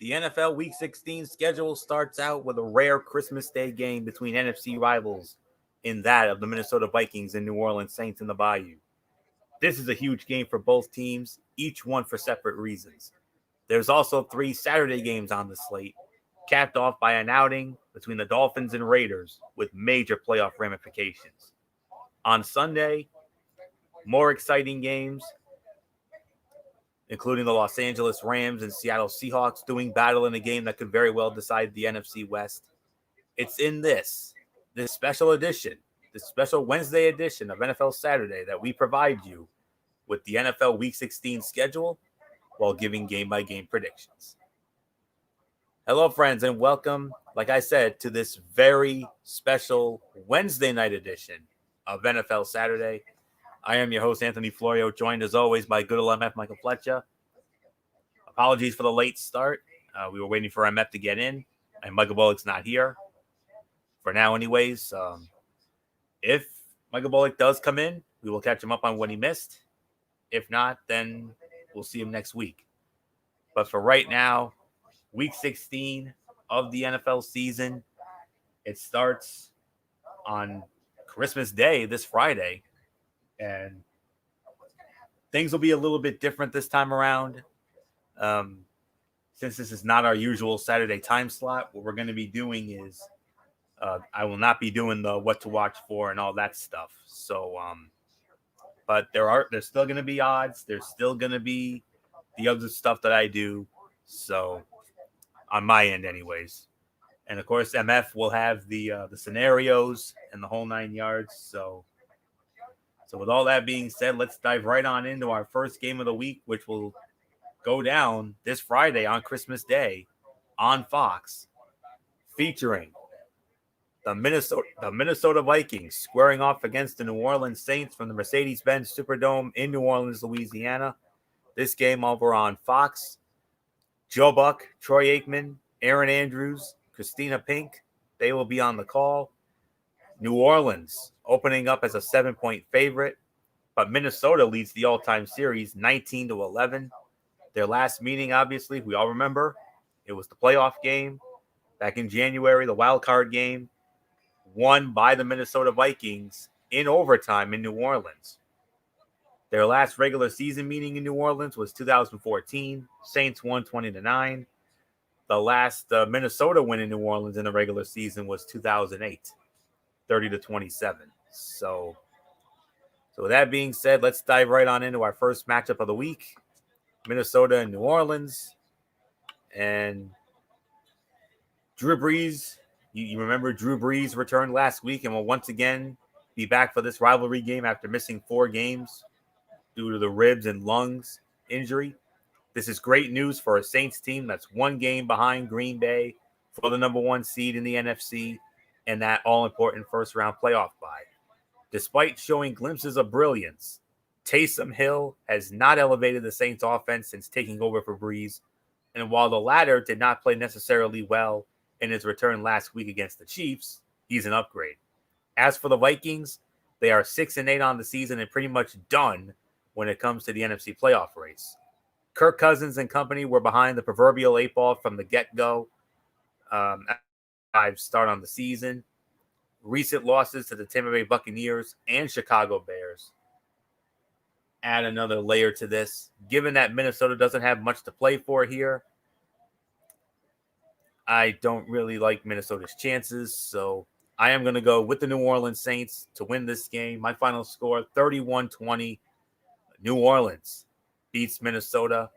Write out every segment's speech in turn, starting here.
The NFL Week 16 schedule starts out with a rare Christmas Day game between NFC rivals in that of the Minnesota Vikings and New Orleans Saints in the Bayou. This is a huge game for both teams, each one for separate reasons. There's also three Saturday games on the slate, capped off by an outing between the Dolphins and Raiders with major playoff ramifications. On Sunday, more exciting games, including the Los Angeles Rams and Seattle Seahawks doing battle in a game that could very well decide the NFC West. It's in this special edition, this special Wednesday edition of NFL Saturday that we provide you with the NFL Week 16 schedule while giving game-by-game predictions. Hello, friends, and welcome, like I said, to this very special Wednesday night edition of NFL Saturday. I am your host, Anthony Florio, joined as always by good old MF Michael Fletcher. Apologies for the late start. We were waiting for MF to get in, and Michael Bullock's not here for now anyways. If Michael Bullock does come in, we will catch him up on what he missed. If not, then we'll see him next week. But for right now, Week 16 of the NFL season, it starts on Christmas Day, this Friday. And things will be a little bit different this time around. Since this is not our usual Saturday time slot, what we're going to be doing is I will not be doing the what to watch for and all that stuff. So, but there's still going to be odds. There's still going to be the other stuff that I do. So, on my end, anyways. And of course, MF will have the scenarios and the whole 9 yards. So with all that being said, let's dive right on into our first game of the week, which will go down this Friday on Christmas Day on Fox, featuring the Minnesota Vikings squaring off against the New Orleans Saints from the Mercedes-Benz Superdome in New Orleans, Louisiana. This game over on Fox. Joe Buck, Troy Aikman, Aaron Andrews, Christina Pink, they will be on the call. New Orleans opening up as a 7-point favorite, but Minnesota leads the all-time series 19-11. Their last meeting, obviously, we all remember, it was the playoff game back in January, the wild card game, won by the Minnesota Vikings in overtime in New Orleans. Their last regular season meeting in New Orleans was 2014. Saints won 20-9. The last Minnesota win in New Orleans in the regular season was 2008, 30-27. So with that being said, let's dive right on into our first matchup of the week, Minnesota and New Orleans. And Drew Brees, you remember Drew Brees returned last week and will once again be back for this rivalry game after missing 4 games due to the ribs and lungs injury. This is great news for a Saints team that's 1 game behind Green Bay for the number 1 seed in the NFC and that all-important first-round playoff bye. Despite showing glimpses of brilliance, Taysom Hill has not elevated the Saints offense since taking over for Brees, and while the latter did not play necessarily well in his return last week against the Chiefs, he's an upgrade. As for the Vikings, they are 6-8 on the season and pretty much done when it comes to the NFC playoff race. Kirk Cousins and company were behind the proverbial 8 ball from the get-go. Start on the season. Recent losses to the Tampa Bay Buccaneers and Chicago Bears add another layer to this. Given that Minnesota doesn't have much to play for here, I don't really like Minnesota's chances, so I am going to go with the New Orleans Saints to win this game. My final score, 31-20. New Orleans beats Minnesota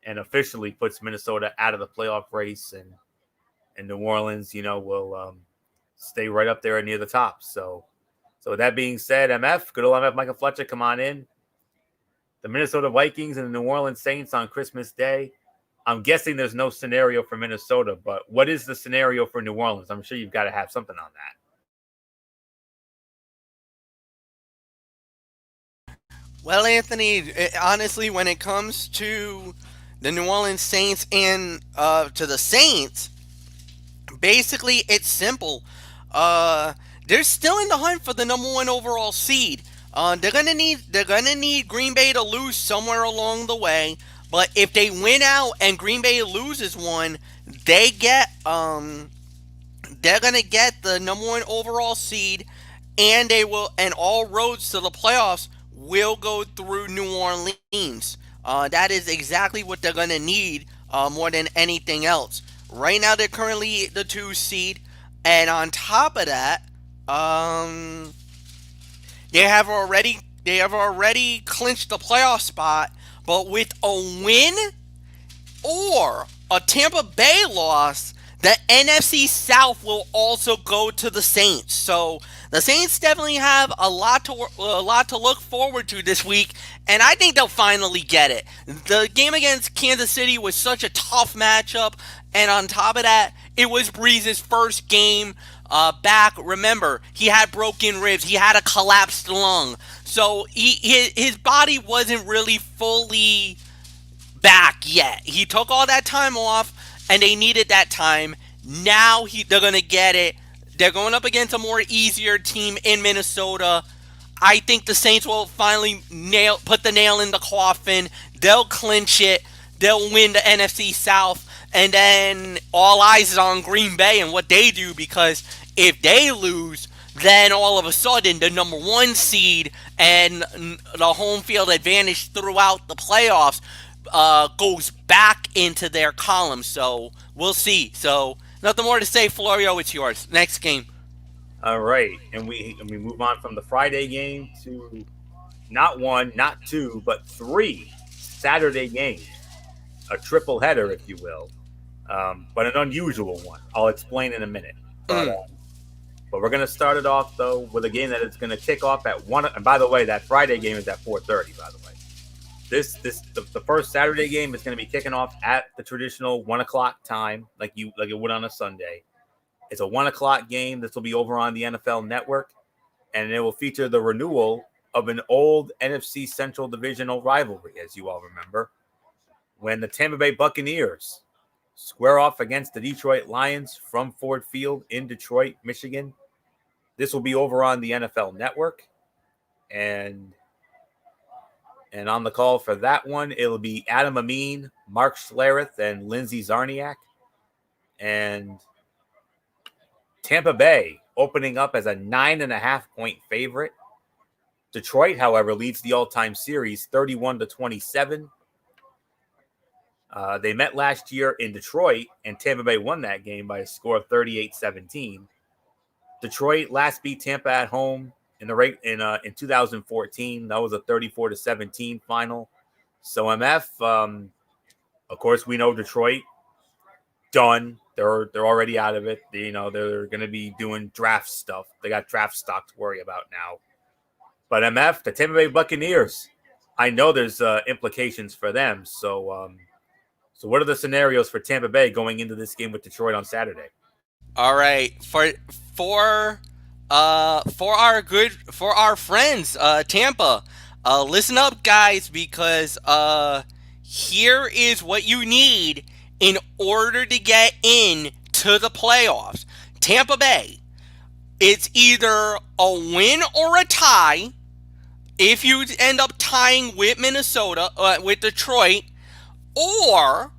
and officially puts Minnesota out of the playoff race, and New Orleans, will stay right up there near the top. So with that being said, MF, good old MF Michael Fletcher, come on in. The Minnesota Vikings and the New Orleans Saints on Christmas Day. I'm guessing there's no scenario for Minnesota, but what is the scenario for New Orleans? I'm sure you've got to have something on that. Well, Anthony, honestly, when it comes to the New Orleans Saints and to the Saints, basically it's simple. They're still in the hunt for the number 1 overall seed. They're gonna need Green Bay to lose somewhere along the way. But if they win out and Green Bay loses one, they get they're gonna get the number one overall seed, and they will, and all roads to the playoffs will go through New Orleans. That is exactly what they're gonna need more than anything else. Right now, they're currently the 2 seed, and on top of that, they have already clinched the playoff spot. But with a win or a Tampa Bay loss, the NFC South will also go to the Saints. So the Saints definitely have a lot to look forward to this week, and I think they'll finally get it. The game against Kansas City was such a tough matchup, and on top of that, it was Breeze's first game back. Remember, he had broken ribs, he had a collapsed lung, so his body wasn't really fully back yet. He took all that time off, and they needed that time. Now they're going to get it. They're going up against a more easier team in Minnesota. I think the Saints will finally put the nail in the coffin. They'll clinch it. They'll win the NFC South. And then all eyes is on Green Bay and what they do, because if they lose, then all of a sudden the number 1 seed and the home field advantage throughout the playoffs goes back into their column. So we'll see. So nothing more to say, Florio. It's yours. Next game. All right, and we move on from the Friday game to not 1, not 2, but 3 Saturday games, a triple header, if you will, but an unusual one. I'll explain in a minute. But we're going to start it off, though, with a game that is going to kick off at 1. And by the way, that Friday game is at 4:30, by the way. The first Saturday game is going to be kicking off at the traditional 1 o'clock time, like it would on a Sunday. It's a 1 o'clock game. This will be over on the NFL Network, and it will feature the renewal of an old NFC Central Divisional rivalry, as you all remember, when the Tampa Bay Buccaneers square off against the Detroit Lions from Ford Field in Detroit, Michigan. This will be over on the NFL Network, and on the call for that one, it'll be Adam Amin, Mark Schlereth, and Lindsey Czarniak. And Tampa Bay opening up as a 9.5-point favorite. Detroit, however, leads the all-time series 31-27. They met last year in Detroit, and Tampa Bay won that game by a score of 38-17. Detroit last beat Tampa at home in 2014. That was a 34-17 final. So MF, of course, we know Detroit done. They're already out of it. They're going to be doing draft stuff. They got draft stock to worry about now. But MF, the Tampa Bay Buccaneers, I know there's implications for them. So what are the scenarios for Tampa Bay going into this game with Detroit on Saturday? All right, for our friends, Tampa, listen up, guys, because here is what you need in order to get in to the playoffs. Tampa Bay, it's either a win or a tie. If you end up tying with Minnesota, with Detroit, or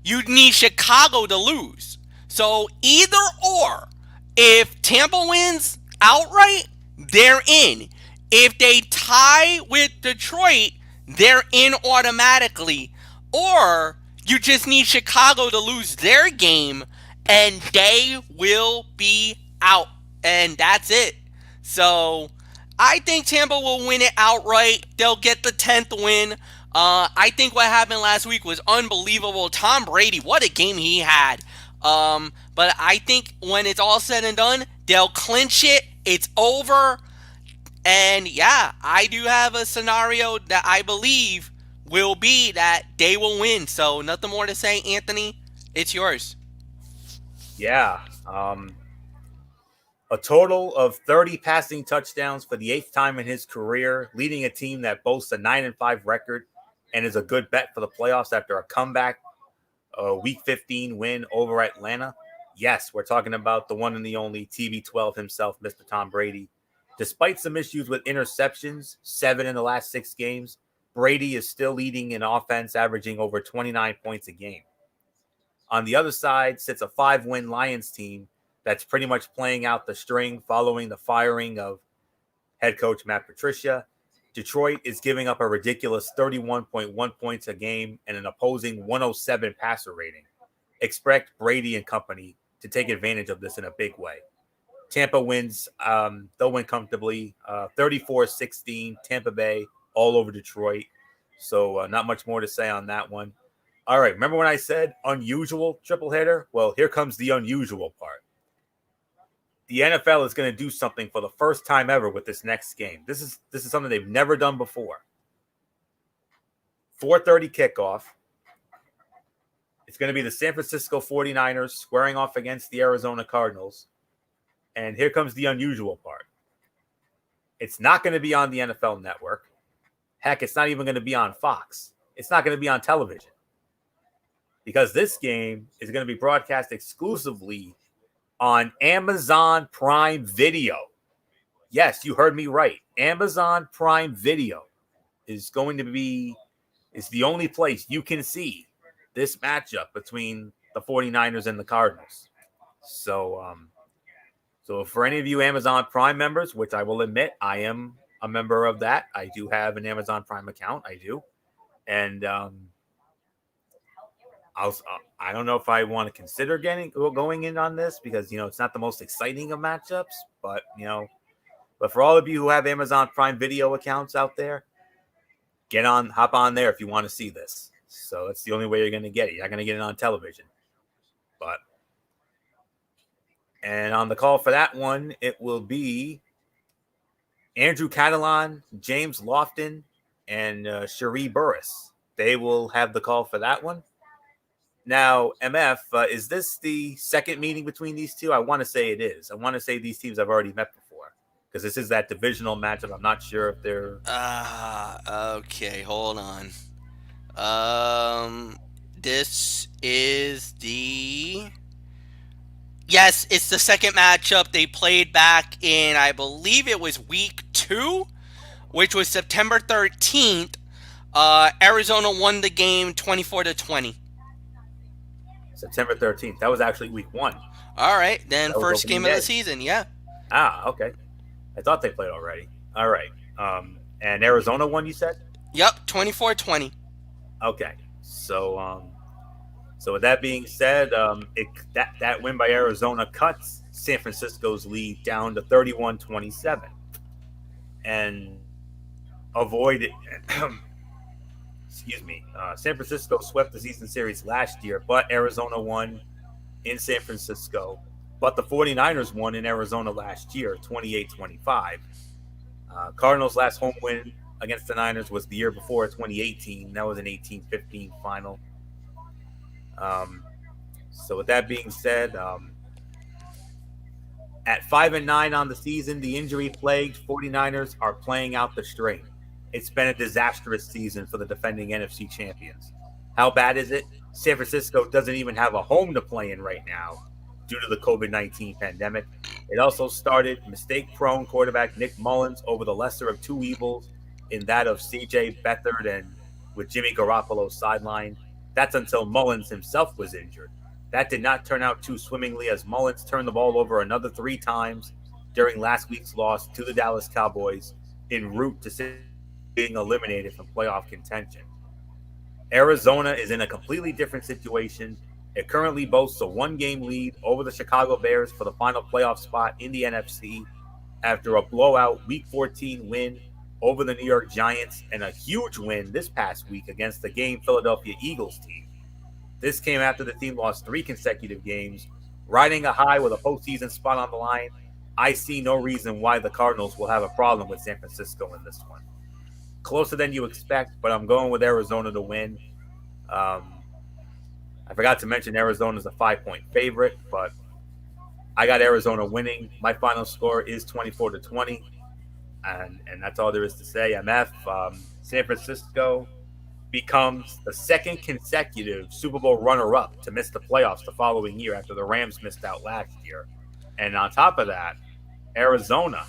you need Chicago to lose. So either or. If Tampa wins outright, they're in. If they tie with Detroit, they're in automatically. Or you just need Chicago to lose their game, and they will be out. And that's it. So I think Tampa will win it outright. They'll get the 10th win. I think what happened last week was unbelievable. Tom Brady, what a game he had. But I think when it's all said and done, they'll clinch it. It's over. And yeah, I do have a scenario that I believe will be that they will win. So nothing more to say, Anthony. It's yours. Yeah. A total of 30 passing touchdowns for the 8th time in his career, leading a team that boasts a 9-5 record and is a good bet for the playoffs after a comeback Week 15 win over Atlanta. Yes, we're talking about the one and the only TB12 himself, Mr. Tom Brady. Despite some issues with interceptions, 7 in the last 6 games, Brady is still leading in offense, averaging over 29 points a game. On the other side sits a 5-win Lions team that's pretty much playing out the string following the firing of head coach Matt Patricia. Detroit is giving up a ridiculous 31.1 points a game and an opposing 107 passer rating. Expect Brady and company to take advantage of this in a big way. Tampa wins. They'll win comfortably. 34-16, Tampa Bay, all over Detroit. So not much more to say on that one. All right, remember when I said unusual triple header? Well, here comes the unusual part. The NFL is going to do something for the first time ever with this next game. This is something they've never done before. 4:30 kickoff. It's going to be the San Francisco 49ers squaring off against the Arizona Cardinals. And here comes the unusual part. It's not going to be on the NFL Network. Heck, it's not even going to be on Fox. It's not going to be on television. Because this game is going to be broadcast exclusively on Amazon Prime Video. Yes, you heard me right. Amazon Prime Video is the only place you can see this matchup between the 49ers and the Cardinals. So for any of you Amazon Prime members, which I will admit I am a member of that. I do have an Amazon Prime account. I do. And I don't know if I want to consider going in on this because, it's not the most exciting of matchups, but for all of you who have Amazon Prime Video accounts out there, hop on there if you want to see this. So that's the only way you're going to get it. You're not going to get it on television. And on the call for that one, it will be Andrew Catalan, James Lofton, and Cherie Burris. They will have the call for that one. Now, MF, is this the second meeting between these two? I want to say it is. I want to say these teams have already met before because this is that divisional matchup. I'm not sure if they're... Okay, hold on. This is the... Yes, it's the second matchup. They played back in, I believe it was week 2, which was September 13th. Arizona won the game 24-20. September 13th. That was actually week 1. All right, then first game of the season, yeah. Okay. I thought they played already. All right. And Arizona won, you said? Yep, 24-20. Okay. So with that being said, that win by Arizona cuts San Francisco's lead down to 31-27. And avoided excuse me, San Francisco swept the season series last year, but Arizona won in San Francisco. But the 49ers won in Arizona last year, 28-25. Cardinals' last home win against the Niners was the year before, 2018. That was an 18-15 final. So with that being said, at 5-9 on the season, the injury-plagued 49ers are playing out the string. It's been a disastrous season for the defending NFC champions. How bad is it? San Francisco doesn't even have a home to play in right now due to the COVID-19 pandemic. It also started mistake-prone quarterback Nick Mullins over the lesser of two evils in that of C.J. Beathard and with Jimmy Garoppolo sidelined. That's until Mullins himself was injured. That did not turn out too swimmingly as Mullins turned the ball over another 3 times during last week's loss to the Dallas Cowboys en route to being eliminated from playoff contention. Arizona is in a completely different situation. It currently boasts a 1-game lead over the Chicago Bears for the final playoff spot in the NFC after a blowout Week 14 win over the New York Giants and a huge win this past week against the game Philadelphia Eagles team. This came after the team lost 3 consecutive games, riding a high with a postseason spot on the line. I see no reason why the Cardinals will have a problem with San Francisco in this one. Closer than you expect, but I'm going with Arizona to win. I forgot to mention Arizona's a 5-point favorite, but I got Arizona winning. My final score is 24-20, and that's all there is to say. MF, San Francisco becomes the second consecutive Super Bowl runner-up to miss the playoffs the following year after the Rams missed out last year. And on top of that, Arizona,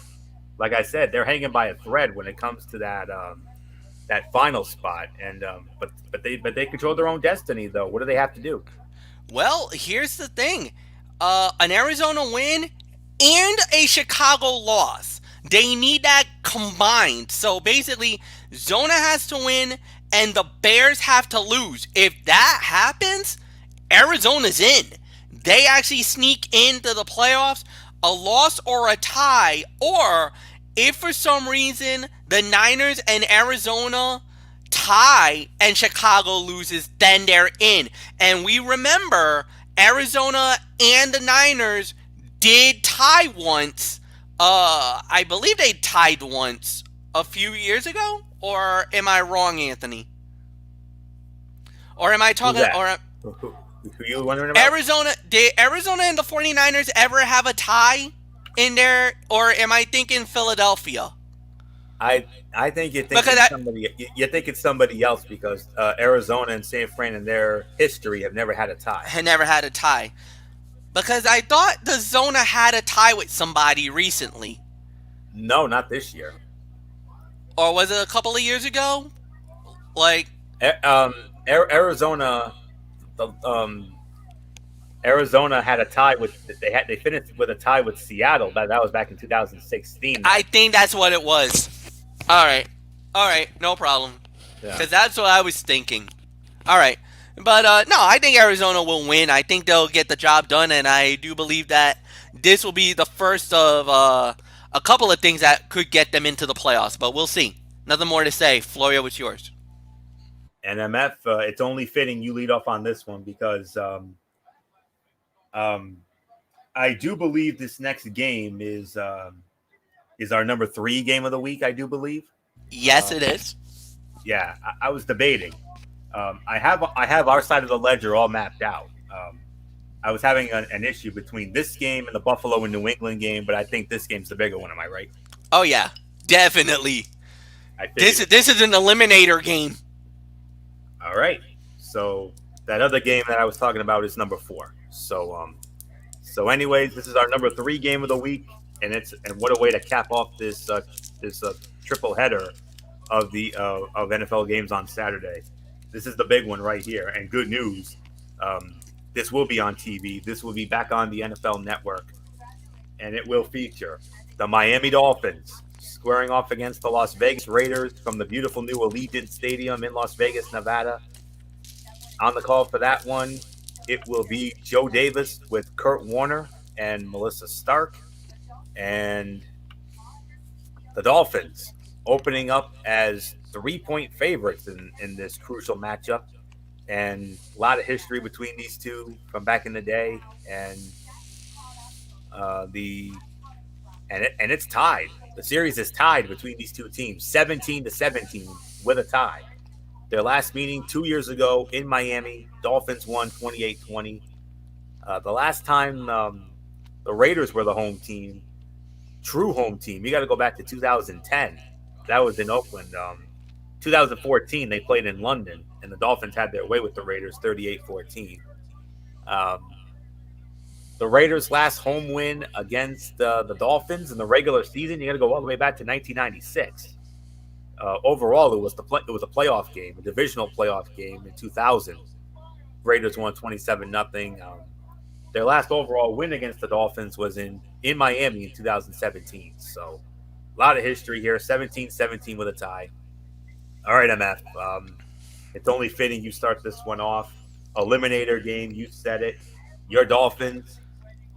like I said, they're hanging by a thread when it comes to that that final spot. And but they control their own destiny, though. What do they have to do? Well, here's the thing. An Arizona win and a Chicago loss. They need that combined. So basically, Zona has to win and the Bears have to lose. If that happens, Arizona's in. They actually sneak into the playoffs. A loss or a tie, or if for some reason the Niners and Arizona tie and Chicago loses, then they're in. And we remember Arizona and the Niners did tie once. I believe they tied once a few years ago. Or am I wrong, Anthony? Or am I talking? Or Who you wondering about? Arizona? Did Arizona and the 49ers ever have a tie in there? Or am I thinking Philadelphia? I think you think it's somebody. You think it's somebody else because Arizona and San Fran in their history have never had a tie. Had never had a tie. Because I thought the Zona had a tie with somebody recently. No, not this year. Or was it a couple of years ago? Like Arizona, Arizona had a tie with they finished with a tie with Seattle. That was back in 2016. I think that's what it was. All right, no problem. Because that's what I was thinking. All right. But no, I think Arizona will win. I think they'll get the job done, and I do believe that this will be the first of a couple of things that could get them into the playoffs. But we'll see. Nothing more to say. Florio, what's yours? And MF, it's only fitting you lead off on this one because I do believe this next game is our number 3 game of the week. I do believe. Yes, it is. Yeah, I was debating. I have our side of the ledger all mapped out. I was having an issue between this game and the Buffalo and New England game, but I think this game's the bigger one. Am I right? Oh yeah, definitely. This is an eliminator game. All right. So that other game that I was talking about is number 4. So anyways, this is our number 3 game of the week, and what a way to cap off this triple header of NFL games on Saturday. This is the big one right here, and good news. This will be on TV. This will be back on the NFL Network, and it will feature the Miami Dolphins squaring off against the Las Vegas Raiders from the beautiful new Allegiant Stadium in Las Vegas, Nevada. On the call for that one, it will be Joe Davis with Kurt Warner and Melissa Stark, and the Dolphins opening up as 3-point favorites in this crucial matchup, and a lot of history between these two from back in the day, and it's tied. The series is tied between these two teams, 17-17 with a tie. Their last meeting 2 years ago in Miami, Dolphins won 28-20. The last time the Raiders were the home team, true home team, you got to go back to 2010. That was in Oakland. 2014, they played in London, and the Dolphins had their way with the Raiders, 38-14. The Raiders' last home win against the Dolphins in the regular season, you got to go all the way back to 1996. Overall, it was a playoff game, a divisional playoff game in 2000. Raiders won 27-0. Their last overall win against the Dolphins was in Miami in 2017. So a lot of history here, 17-17 with a tie. All right, MF. It's only fitting you start this one off. Eliminator game, you said it. Your Dolphins,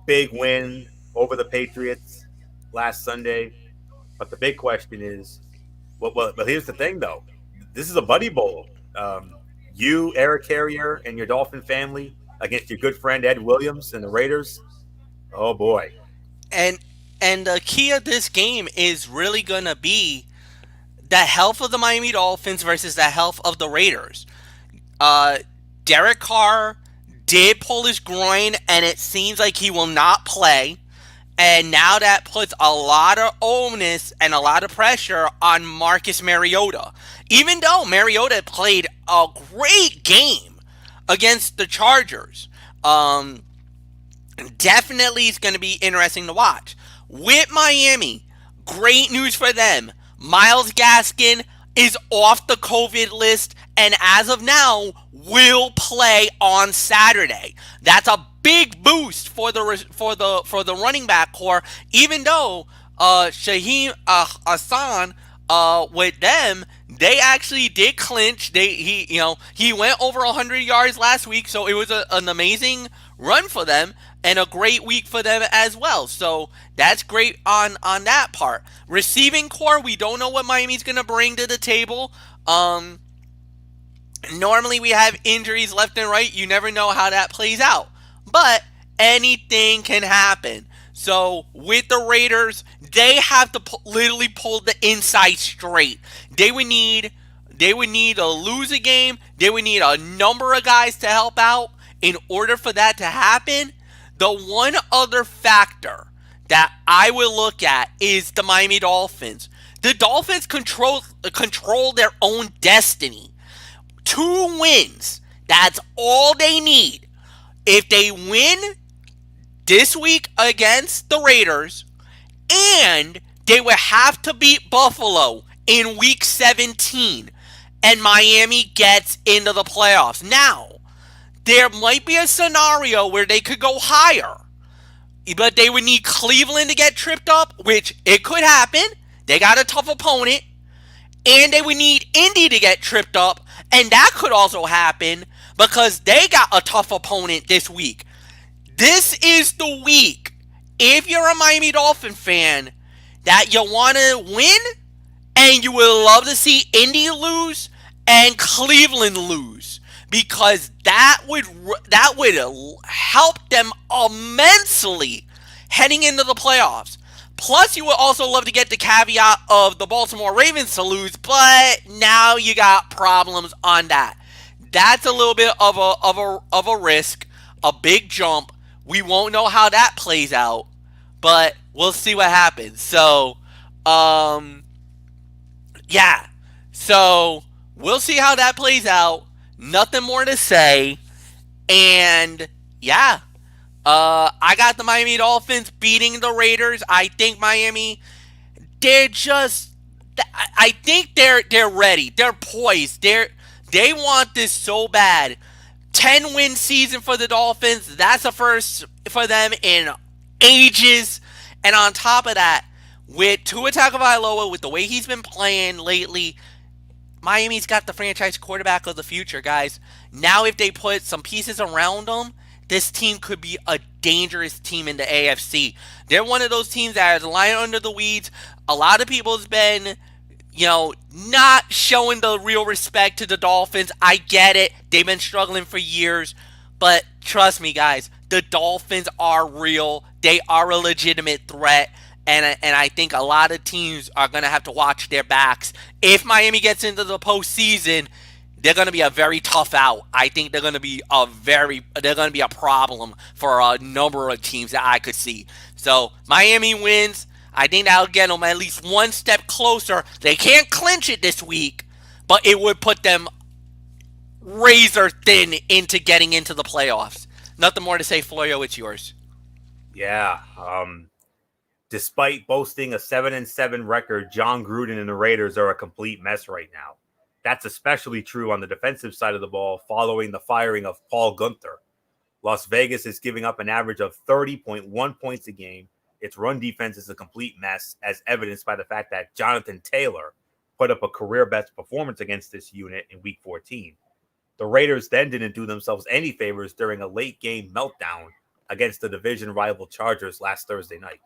big win over the Patriots last Sunday. But the big question is, well, here's the thing, though. This is a buddy bowl. You, Eric Carrier, and your Dolphin family against your good friend Ed Williams and the Raiders. Oh, boy. And the key of this game is really going to be the health of the Miami Dolphins versus the health of the Raiders. Derek Carr did pull his groin, and it seems like he will not play. And now that puts a lot of onus and a lot of pressure on Marcus Mariota. Even though Mariota played a great game against the Chargers. Definitely it's going to be interesting to watch. With Miami, great news for them. Myles Gaskin is off the COVID list and as of now will play on Saturday. That's a big boost for the running back core. Even though Shaheem Hassan with them, they actually did clinch. He went over 100 yards last week, so it was an amazing run for them and a great week for them as well. So that's great on that part. Receiving core, we don't know what Miami's going to bring to the table. Normally we have injuries left and right. You never know how that plays out. But anything can happen. So with the Raiders, they have to literally pull the inside straight. They would need to lose a game. They would need a number of guys to help out in order for that to happen. The one other factor that I will look at is the Miami Dolphins. The Dolphins control their own destiny. 2 wins. That's all they need. If they win this week against the Raiders, and they would have to beat Buffalo in week 17, and Miami gets into the playoffs. Now, there might be a scenario where they could go higher, but they would need Cleveland to get tripped up, which it could happen. They got a tough opponent. And they would need Indy to get tripped up, and that could also happen because they got a tough opponent this week. This is the week, if you're a Miami Dolphin fan, that you want to win, and you would love to see Indy lose and Cleveland lose, because that would help them immensely heading into the playoffs. Plus, you would also love to get the caveat of the Baltimore Ravens to lose, but now you got problems on that. That's a little bit of a risk, a big jump. We won't know how that plays out, but we'll see what happens. So, yeah. So, we'll see how that plays out. Nothing more to say. And, yeah. I got the Miami Dolphins beating the Raiders. I think Miami, I think they're ready. They're poised. They want this so bad. 10-win season for the Dolphins. That's a first for them in ages. And on top of that, with Tua Tagovailoa, with the way he's been playing lately, Miami's got the franchise quarterback of the future, guys. Now if they put some pieces around them, this team could be a dangerous team in the AFC. They're one of those teams that is lying under the weeds. A lot of people's been, not showing the real respect to the Dolphins. I get it. They've been struggling for years. But trust me, guys, the Dolphins are real. They are a legitimate threat. And I think a lot of teams are going to have to watch their backs. If Miami gets into the postseason, they're going to be a very tough out. I think they're going to be a problem for a number of teams that I could see. So Miami wins. I think that'll get them at least one step closer. They can't clinch it this week, but it would put them razor thin into getting into the playoffs. Nothing more to say, Florio. It's yours. Yeah. Despite boasting a 7-7 record, John Gruden and the Raiders are a complete mess right now. That's especially true on the defensive side of the ball following the firing of Paul Guenther. Las Vegas is giving up an average of 30.1 points a game. Its run defense is a complete mess, as evidenced by the fact that Jonathan Taylor put up a career-best performance against this unit in Week 14. The Raiders then didn't do themselves any favors during a late-game meltdown against the division rival Chargers last Thursday night.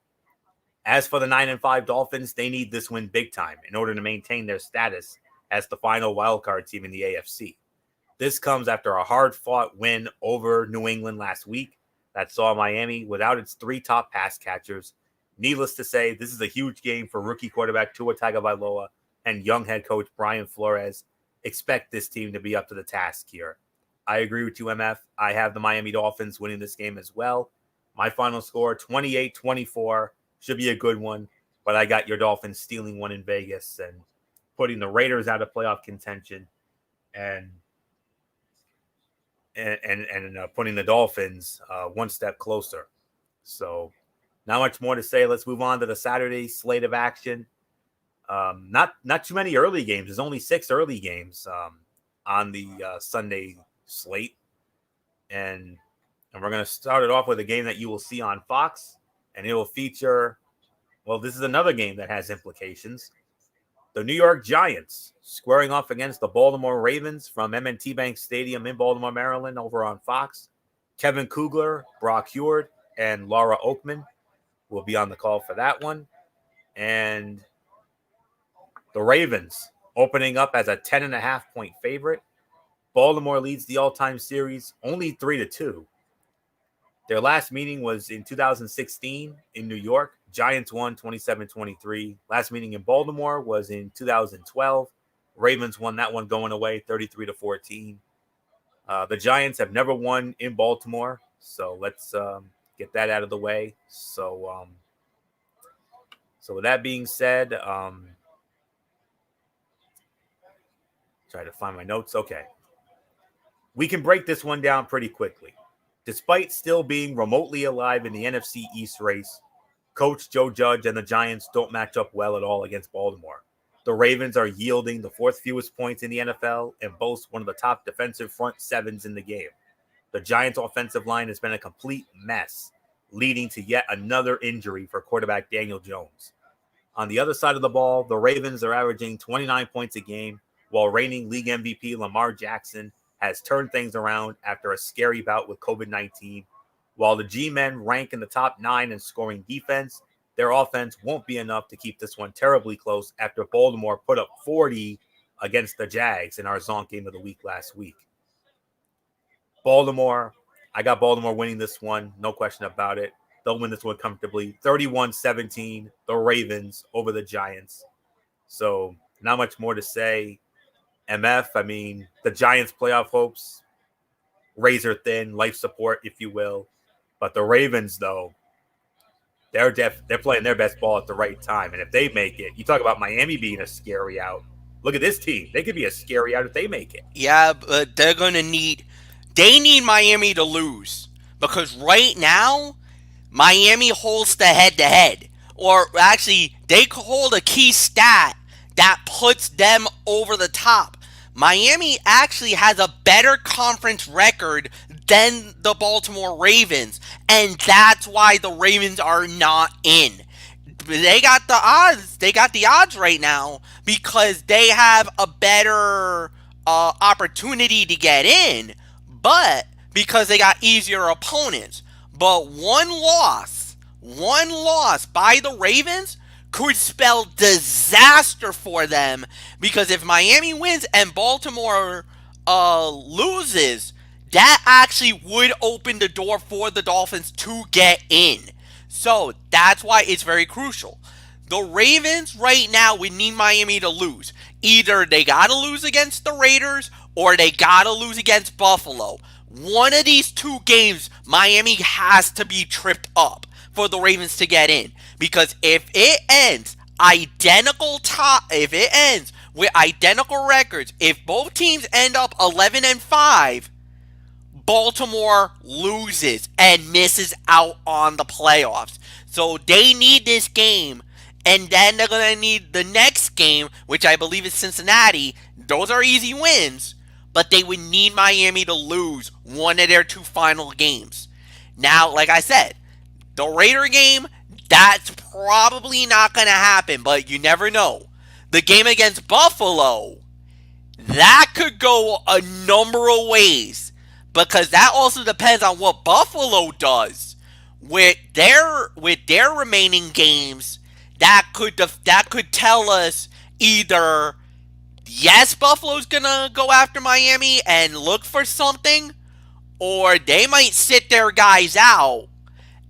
As for the 9-5 Dolphins, they need this win big time in order to maintain their status as the final wildcard team in the AFC. This comes after a hard-fought win over New England last week that saw Miami without its 3 top pass catchers. Needless to say, this is a huge game for rookie quarterback Tua Tagovailoa and young head coach Brian Flores. Expect this team to be up to the task here. I agree with you, MF. I have the Miami Dolphins winning this game as well. My final score, 28-24. Should be a good one, but I got your Dolphins stealing one in Vegas and putting the Raiders out of playoff contention and putting the Dolphins one step closer. So not much more to say. Let's move on to the Saturday slate of action. Not too many early games. There's only 6 early games on the Sunday slate, and we're going to start it off with a game that you will see on Fox, and it will feature. Well, this is another game that has implications. The New York Giants squaring off against the Baltimore Ravens from M&T Bank Stadium in Baltimore, Maryland, over on Fox. Kevin Kugler, Brock Heward, and Laura Oakman will be on the call for that one. And the Ravens opening up as a 10.5-point favorite. Baltimore leads the all-time series only 3-2. Their last meeting was in 2016 in New York. Giants won 27-23. Last meeting in Baltimore was in 2012. Ravens won that one going away 33-14. The Giants have never won in Baltimore, so let's get that out of the way. So with that being said, try to find my notes. Okay. We can break this one down pretty quickly. Despite still being remotely alive in the NFC East race, Coach Joe Judge and the Giants don't match up well at all against Baltimore. The Ravens are yielding the 4th fewest points in the NFL and boast one of the top defensive front sevens in the game. The Giants' offensive line has been a complete mess, leading to yet another injury for quarterback Daniel Jones. On the other side of the ball, the Ravens are averaging 29 points a game, while reigning league MVP Lamar Jackson has turned things around after a scary bout with COVID-19. While the G-men rank in the top 9 in scoring defense, their offense won't be enough to keep this one terribly close after Baltimore put up 40 against the Jags in our Zonk game of the week last week. Baltimore, I got Baltimore winning this one, no question about it. They'll win this one comfortably. 31-17, the Ravens over the Giants. So not much more to say. MF, I mean, the Giants' playoff hopes, razor thin, life support, if you will. But the Ravens, though, they're playing their best ball at the right time. And if they make it, you talk about Miami being a scary out. Look at this team. They could be a scary out if they make it. Yeah, but they need Miami to lose. Because right now, Miami holds the head-to-head. Or actually, they hold a key stat that puts them over the top. Miami actually has a better conference record than the Baltimore Ravens, and that's why the Ravens are not in. They got the odds. They got the odds right now because they have a better opportunity to get in, but because they got easier opponents. But one loss by the Ravens could spell disaster for them, because if Miami wins and Baltimore loses, that actually would open the door for the Dolphins to get in. So that's why it's very crucial. The Ravens right now would need Miami to lose. Either they got to lose against the Raiders or they got to lose against Buffalo. One of these two games, Miami has to be tripped up for the Ravens to get in. Because if it ends with identical records, if both teams end up 11-5, Baltimore loses and misses out on the playoffs. So they need this game, and then they're going to need the next game, which I believe is Cincinnati. Those are easy wins, but they would need Miami to lose one of their 2 final games. Now, like I said, the Raider game, that's probably not going to happen, but you never know. The game against Buffalo, that could go a number of ways, because that also depends on what Buffalo does with their remaining games. That could tell us either yes, Buffalo's gonna go after Miami and look for something, or they might sit their guys out,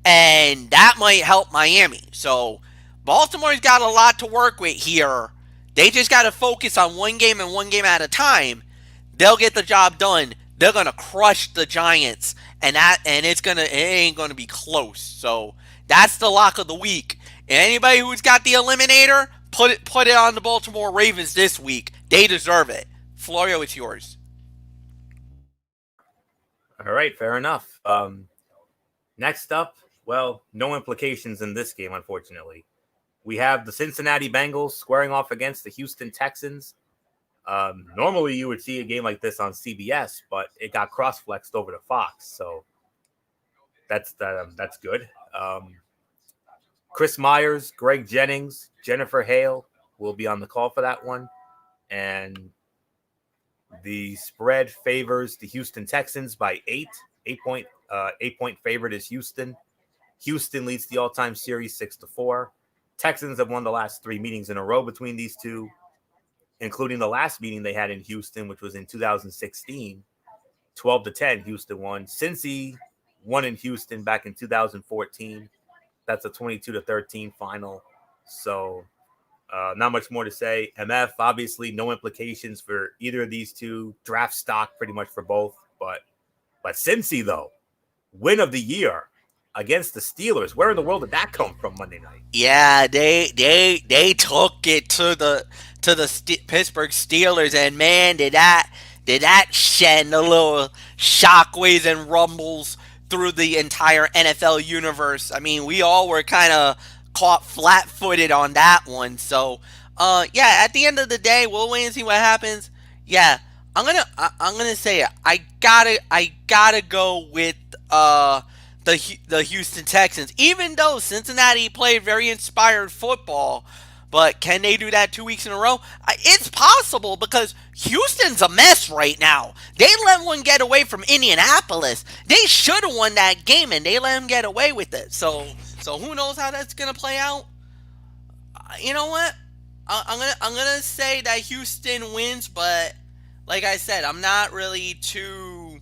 and that might help Miami. So Baltimore's got a lot to work with here. They just got to focus on one game and one game at a time. They'll get the job done. They're gonna crush the Giants, and it ain't gonna be close. So that's the lock of the week. And anybody who's got the eliminator, put it on the Baltimore Ravens this week. They deserve it. Florio, it's yours. All right, fair enough. Next up, well, no implications in this game, unfortunately. we have the Cincinnati Bengals squaring off against the Houston Texans. Normally, you would see a game like this on CBS, but it got cross-flexed over to Fox, so that's good. Chris Myers, Greg Jennings, Jennifer Hale will be on the call for that one, and the spread favors the Houston Texans by 8. 8-point favorite is Houston. Houston leads the all-time series 6-4. Texans have won the last 3 meetings in a row between these two, including the last meeting they had in Houston, which was in 2016. 12-10, Houston won. Cincy won in Houston back in 2014. That's a 22-13 final. So not much more to say. MF, obviously, no implications for either of these two. Draft stock pretty much for both. But Cincy, though, win of the year against the Steelers. Where in the world did that come from Monday night? Yeah, they took it to the Pittsburgh Steelers, and man, did that send a little shockwaves and rumbles through the entire NFL universe. I mean, we all were kind of caught flat-footed on that one. So, yeah, at the end of the day, we'll wait and see what happens. Yeah, I'm gonna say it. I gotta go with the Houston Texans, even though Cincinnati played very inspired football. But can they do that 2 weeks in a row? It's possible, because Houston's a mess right now. They let one get away from Indianapolis. They should have won that game, and they let them get away with it. So who knows how that's gonna play out? You know what? I'm gonna say that Houston wins, but like I said, I'm not really too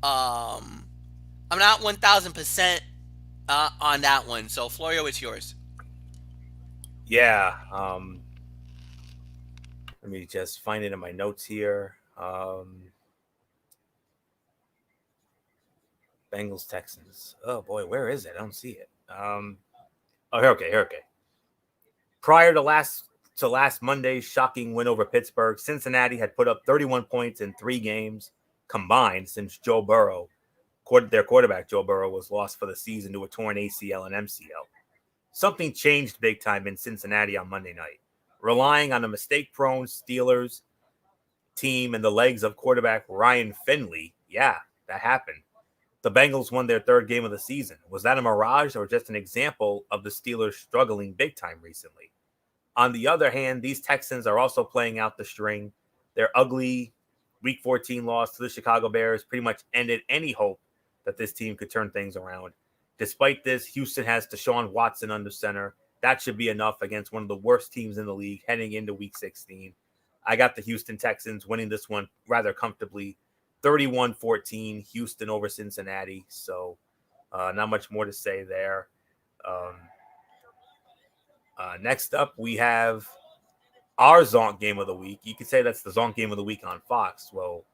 I'm not 1,000% on that one. So Florio, it's yours. Yeah. Let me just find it in my notes here. Bengals Texans. Oh boy, where is it? I don't see it. Here, okay. Prior to last Monday's shocking win over Pittsburgh, Cincinnati had put up 31 points in 3 games combined since their quarterback Joe Burrow was lost for the season to a torn ACL and MCL. Something changed big time in Cincinnati on Monday night, relying on a mistake-prone Steelers team and the legs of quarterback Ryan Finley. Yeah, that happened. The Bengals won their 3rd game of the season. Was that a mirage or just an example of the Steelers struggling big time recently? On the other hand, these Texans are also playing out the string. Their ugly Week 14 loss to the Chicago Bears pretty much ended any hope that this team could turn things around. Despite this, Houston has Deshaun Watson under center. That should be enough against one of the worst teams in the league heading into Week 16. I got the Houston Texans winning this one rather comfortably. 31-14, Houston over Cincinnati. So not much more to say there. Next up, we have our Zonk game of the week. You could say that's the Zonk game of the week on Fox. Well,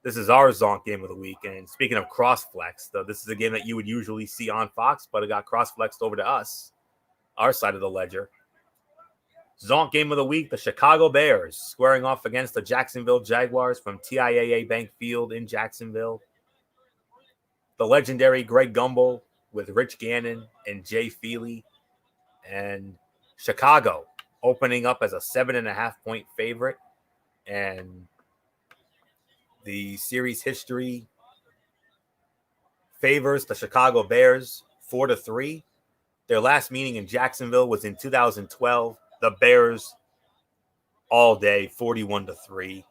this is our Zonk game of the week. And speaking of cross-flex, though, this is a game that you would usually see on Fox, but it got cross-flexed over to us, our side of the ledger. Zonk game of the week, the Chicago Bears squaring off against the Jacksonville Jaguars from TIAA Bank Field in Jacksonville. The legendary Greg Gumbel with Rich Gannon and Jay Feely. And Chicago opening up as a 7.5-point favorite. And the series history favors the Chicago Bears 4-3. Their last meeting in Jacksonville was in 2012. The Bears all day, 41-3.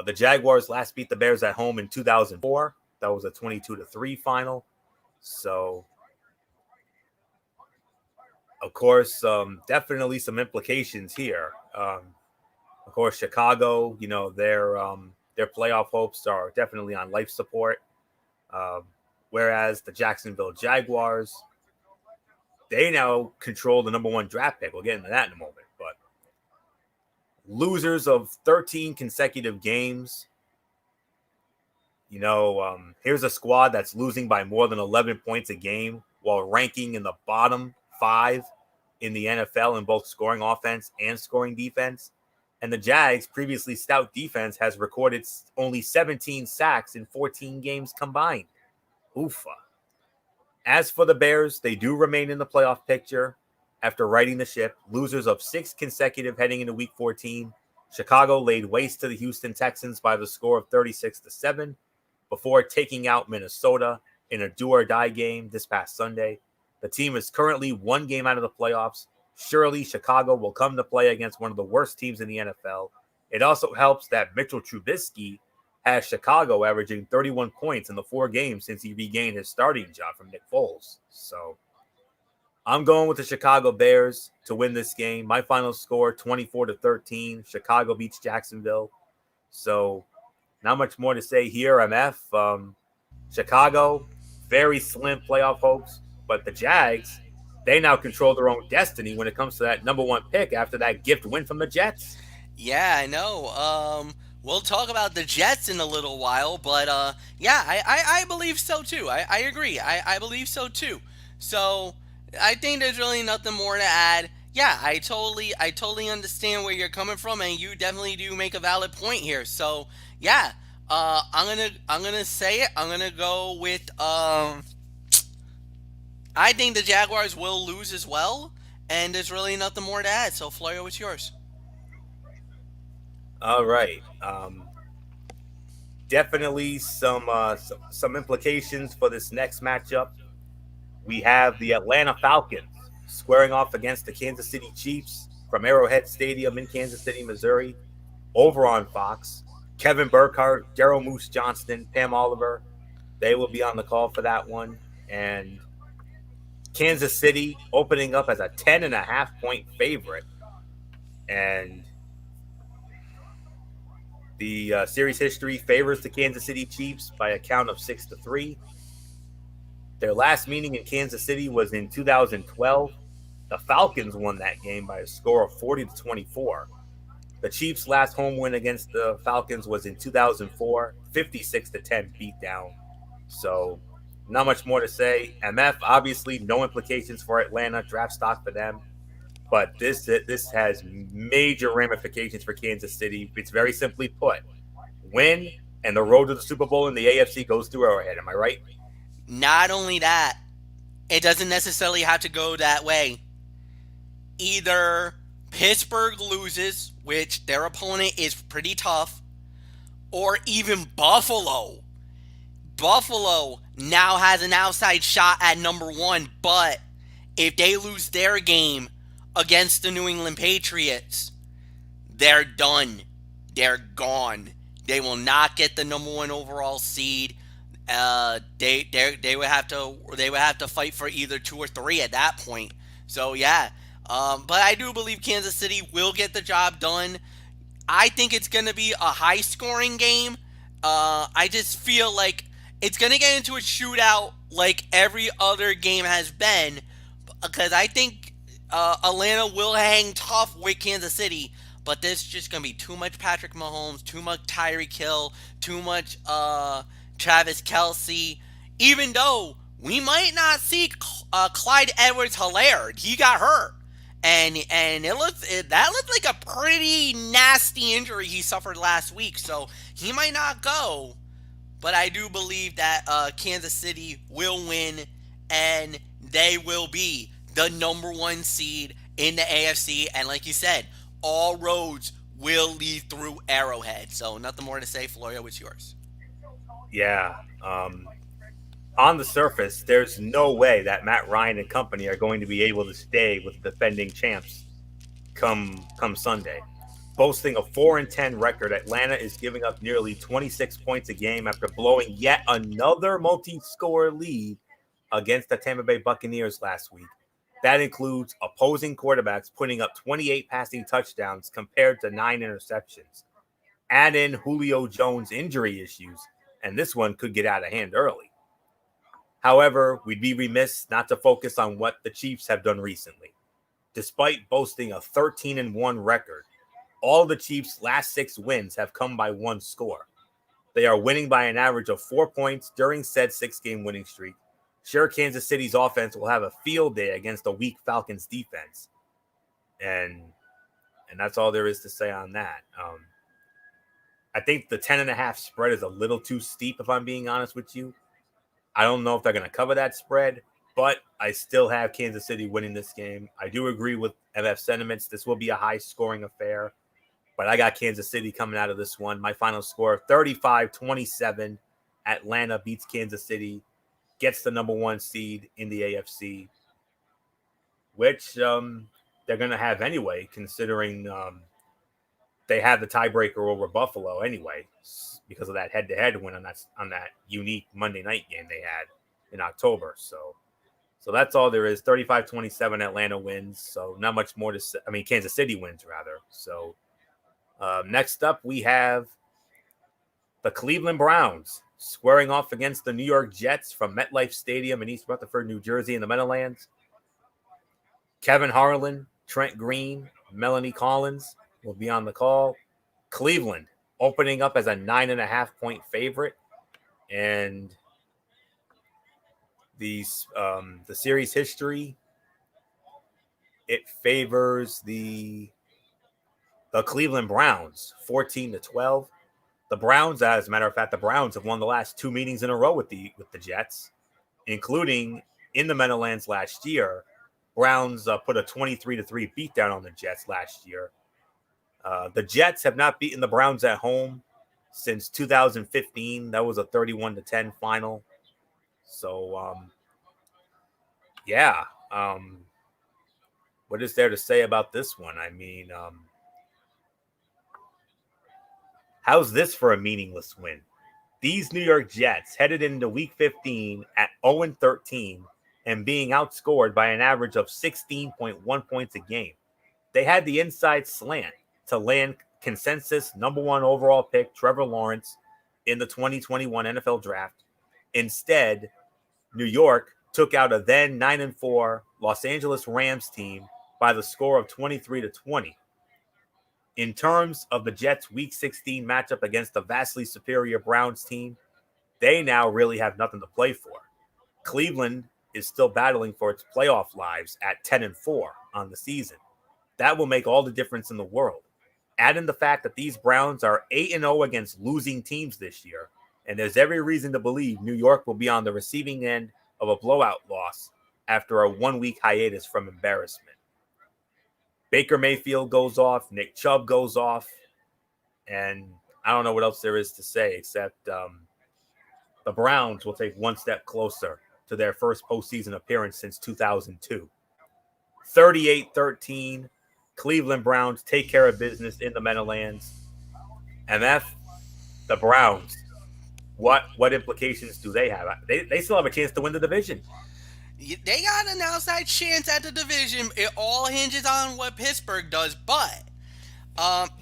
The Jaguars last beat the Bears at home in 2004. That was a 22-3 final. So, of course, definitely some implications here. Of course, Chicago, their playoff hopes are definitely on life support. Whereas the Jacksonville Jaguars, they now control the number 1 draft pick. We'll get into that in a moment. But losers of 13 consecutive games. Here's a squad that's losing by more than 11 points a game while ranking in the bottom 5 in the NFL in both scoring offense and scoring defense. And the Jags, previously stout defense, has recorded only 17 sacks in 14 games combined. Oofa. As for the Bears, they do remain in the playoff picture. after righting the ship, losers of 6 consecutive heading into Week 14, Chicago laid waste to the Houston Texans by the score of 36-7 before taking out Minnesota in a do-or-die game this past Sunday. The team is currently 1 game out of the playoffs. Surely Chicago will come to play against one of the worst teams in the NFL. It also helps that Mitchell Trubisky has Chicago averaging 31 points in the 4 games since he regained his starting job from Nick Foles. So I'm going with the Chicago Bears to win this game. My final score, 24-13. Chicago beats Jacksonville. So not much more to say here, MF. Chicago, very slim playoff hopes. But the Jags, they now control their own destiny when it comes to that number 1 pick after that gift win from the Jets. Yeah, I know. We'll talk about the Jets in a little while, but yeah, I believe so too. I agree. I believe so too. So I think there's really nothing more to add. Yeah, I totally understand where you're coming from, and you definitely do make a valid point here. So yeah, I'm gonna say it. I'm gonna go with I think the Jaguars will lose as well, and there's really nothing more to add. So Florio, what's yours? All right. Definitely some implications for this next matchup. We have the Atlanta Falcons squaring off against the Kansas City Chiefs from Arrowhead Stadium in Kansas City, Missouri, over on Fox. Kevin Burkhardt, Daryl Moose Johnston, Pam Oliver, they will be on the call for that one. And Kansas City opening up as a 10.5-point favorite. And the series history favors the Kansas City Chiefs by a count of 6-3. Their last meeting in Kansas City was in 2012. The Falcons won that game by a score of 40-24. The Chiefs' last home win against the Falcons was in 2004, 56-10 beatdown. So not much more to say. MF, obviously, no implications for Atlanta, draft stock for them. But this has major ramifications for Kansas City. It's very simply put. Win, and the road to the Super Bowl in the AFC goes through Arrowhead. Am I right? Not only that, it doesn't necessarily have to go that way. Either Pittsburgh loses, which their opponent is pretty tough, or even Buffalo. Buffalo now has an outside shot at number 1, but if they lose their game against the New England Patriots, they're done. They're gone. They will not get the number 1 overall seed. They would have to fight for either 2 or 3 at that point. So yeah, but I do believe Kansas City will get the job done. I think it's going to be a high scoring game. I just feel like it's going to get into a shootout like every other game has been, because I think Atlanta will hang tough with Kansas City, but there's just going to be too much Patrick Mahomes, too much Tyreek Hill, too much Travis Kelce, even though we might not see Clyde Edwards-Helaire. He got hurt. And that looked like a pretty nasty injury he suffered last week, so he might not go. But I do believe that Kansas City will win, and they will be the number 1 seed in the AFC. And like you said, all roads will lead through Arrowhead. So nothing more to say. Florio, what's yours? Yeah. On the surface, there's no way that Matt Ryan and company are going to be able to stay with the defending champs come Sunday. Boasting a 4-10 record, Atlanta is giving up nearly 26 points a game after blowing yet another multi-score lead against the Tampa Bay Buccaneers last week. That includes opposing quarterbacks putting up 28 passing touchdowns compared to 9 interceptions. Add in Julio Jones' injury issues, and this one could get out of hand early. However, we'd be remiss not to focus on what the Chiefs have done recently. Despite boasting a 13-1 record, all the Chiefs' last 6 wins have come by 1 score. They are winning by an average of 4 points during said 6-game winning streak. Sure, Kansas City's offense will have a field day against a weak Falcons defense. And that's all there is to say on that. I think the 10.5 spread is a little too steep, if I'm being honest with you. I don't know if they're going to cover that spread, but I still have Kansas City winning this game. I do agree with MF sentiments. This will be a high-scoring affair, but I got Kansas City coming out of this one. My final score, 35-27. Atlanta beats Kansas City, gets the number 1 seed in the AFC, which they're going to have anyway, considering they had the tiebreaker over Buffalo anyway because of that head-to-head win on that unique Monday night game they had in October. So that's all there is. 35-27, Atlanta wins. So not much more to say. I mean, Kansas City wins, rather. So next up, we have the Cleveland Browns squaring off against the New York Jets from MetLife Stadium in East Rutherford, New Jersey in the Meadowlands. Kevin Harlan, Trent Green, Melanie Collins will be on the call. Cleveland opening up as a 9.5-point favorite. And the series history, it favors the Cleveland Browns 14-12. The Browns, as a matter of fact, the Browns have won the last 2 meetings in a row with the Jets, including in the Meadowlands last year. Browns put a 23-3 beatdown on the Jets last year. The Jets have not beaten the Browns at home since 2015. That was a 31-10 final. So, yeah. What is there to say about this one? I mean, how's this for a meaningless win? These New York Jets headed into Week 15 at 0-13 and being outscored by an average of 16.1 points a game. They had the inside slant to land consensus number 1 overall pick Trevor Lawrence in the 2021 NFL Draft. Instead, New York took out a then 9-4 Los Angeles Rams team by the score of 23-20. In terms of the Jets' Week 16 matchup against the vastly superior Browns team, they now really have nothing to play for. Cleveland is still battling for its playoff lives at 10-4 on the season. That will make all the difference in the world. Add in the fact that these Browns are 8-0 against losing teams this year, and there's every reason to believe New York will be on the receiving end of a blowout loss after a 1-week hiatus from embarrassment. Baker Mayfield goes off, Nick Chubb goes off, and I don't know what else there is to say except the Browns will take one step closer to their first postseason appearance since 2002. 38-13, Cleveland Browns take care of business in the Meadowlands. MF, the Browns, what implications do they have? They still have a chance to win the division. They got an outside chance at the division. It all hinges on what Pittsburgh does. But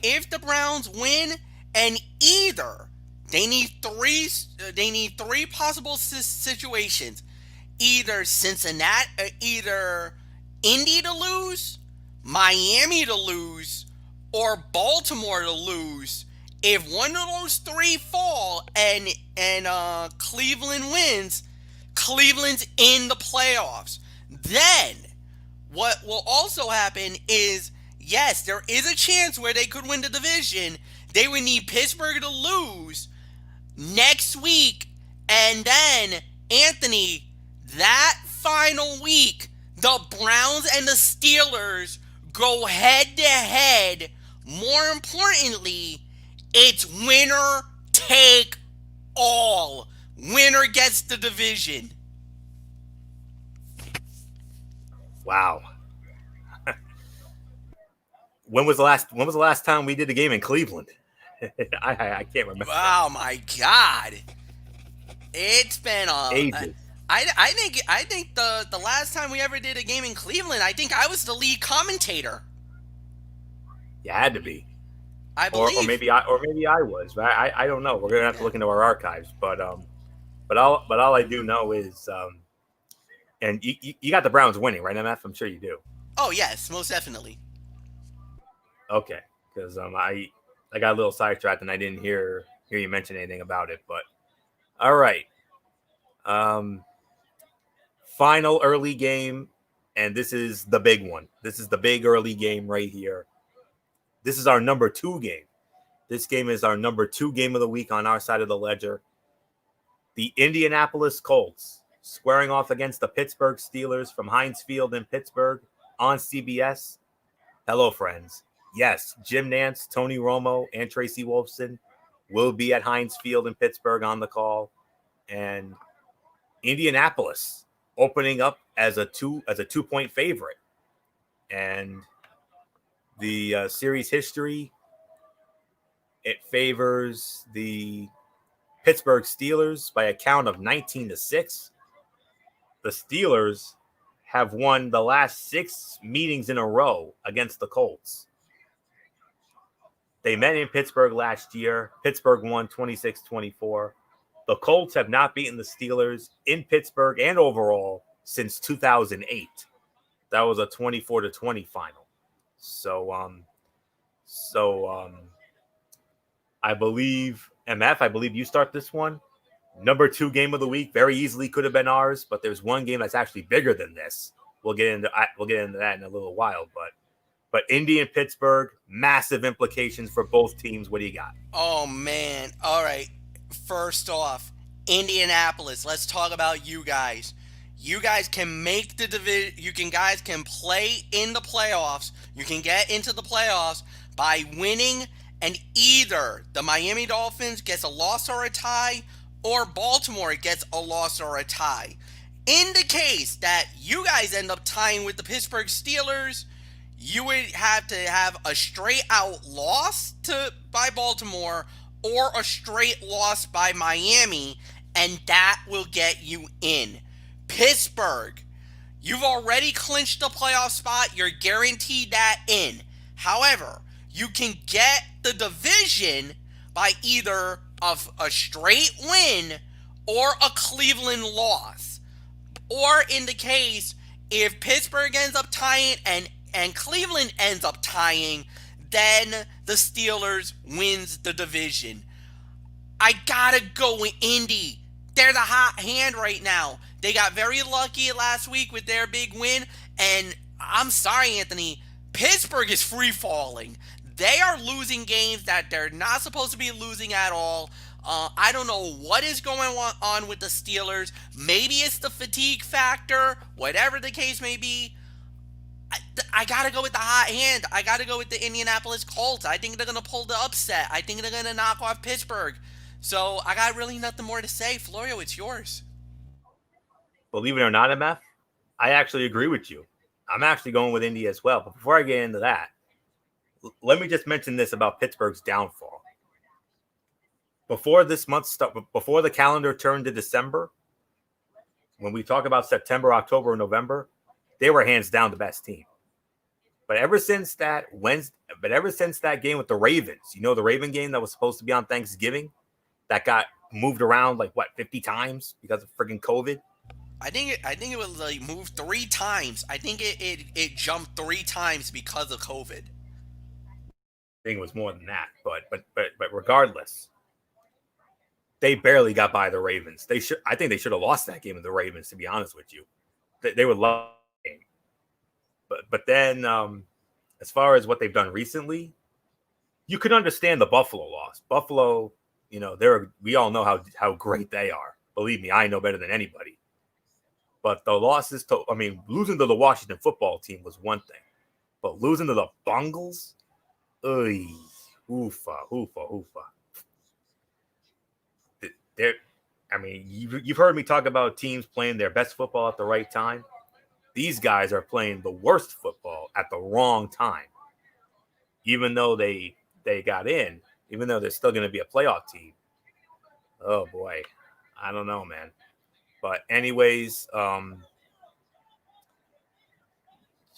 if the Browns win, and either they need three possible situations, either Indy to lose, Miami to lose, or Baltimore to lose. If one of those 3 fall and Cleveland wins, Cleveland's in the playoffs. Then what will also happen is, yes, there is a chance where they could win the division. They would need Pittsburgh to lose next week, and then, Anthony, that final week, the Browns and the Steelers go head to head. More importantly, it's winner take all. Winner gets the division. Wow. When was the last time we did a game in Cleveland? I can't remember. Oh my God. It's been ages. I think the last time we ever did a game in Cleveland, I think I was the lead commentator. You had to be. I believe. Or maybe I was. But I don't know. We're gonna have to look into our archives. But all I do know is and you got the Browns winning, right, MF? I'm sure you do. Oh yes, most definitely. Okay, because I got a little sidetracked and I didn't hear you mention anything about it. But all right. Final early game, and this is the big one. This is the big early game right here. This is our number 2 game. This game is our number 2 game of the week on our side of the ledger. The Indianapolis Colts squaring off against the Pittsburgh Steelers from Heinz Field in Pittsburgh on CBS. Hello, friends. Yes, Jim Nantz, Tony Romo, and Tracy Wolfson will be at Heinz Field in Pittsburgh on the call. And Indianapolis opening up as a 2-point favorite. And the series history, it favors the Pittsburgh Steelers by a count of 19-6. The Steelers have won the last 6 meetings in a row against the Colts. They met in Pittsburgh last year. Pittsburgh won 26-24. The Colts have not beaten the Steelers in Pittsburgh and overall since 2008. That was a 24-20 final. So I believe, MF, you start this one. Number 2 game of the week very easily could have been ours, but there's one game that's actually bigger than this. We'll get into that in a little while, but Indy and Pittsburgh, massive implications for both teams. What do you got? Oh man! All right. First off, Indianapolis. Let's talk about you guys. You guys can make the division. Guys can play in the playoffs. You can get into the playoffs by winning, and either the Miami Dolphins gets a loss or a tie, or Baltimore gets a loss or a tie. In the case that you guys end up tying with the Pittsburgh Steelers, you would have to have a straight out loss by Baltimore or a straight loss by Miami, and that will get you in. Pittsburgh, you've already clinched the playoff spot. You're guaranteed that in. However, you can get the division by either a straight win or a Cleveland loss. Or in the case, if Pittsburgh ends up tying and Cleveland ends up tying, then the Steelers wins the division. I gotta go with Indy. They're the hot hand right now. They got very lucky last week with their big win. And I'm sorry, Anthony, Pittsburgh is free falling. They are losing games that they're not supposed to be losing at all. I don't know what is going on with the Steelers. Maybe it's the fatigue factor. Whatever the case may be. I got to go with the hot hand. I got to go with the Indianapolis Colts. I think they're going to pull the upset. I think they're going to knock off Pittsburgh. So I got really nothing more to say. Florio, it's yours. Believe it or not, MF, I actually agree with you. I'm actually going with Indy as well. But before I get into that, let me just mention this about Pittsburgh's downfall. Before this month before the calendar turned to December, when we talk about September, October, and November, they were hands down the best team. But ever since that game with the Ravens, the Raven game that was supposed to be on Thanksgiving, that got moved around 50 times because of freaking COVID. I think it was moved 3 times. I think it jumped 3 times because of COVID. I think it was more than that, but regardless, they barely got by the Ravens. I think they should have lost that game with the Ravens, to be honest with you. They would love the game. But then, as far as what they've done recently, you could understand the Buffalo loss. Buffalo, we all know how great they are. Believe me, I know better than anybody. But the losses losing to the Washington football team was one thing, but losing to the Bengals, oofa. You've heard me talk about teams playing their best football at the right time. These guys are playing the worst football at the wrong time. Even though they got in, even though they're still going to be a playoff team. Oh boy, I don't know, man. But anyways, trying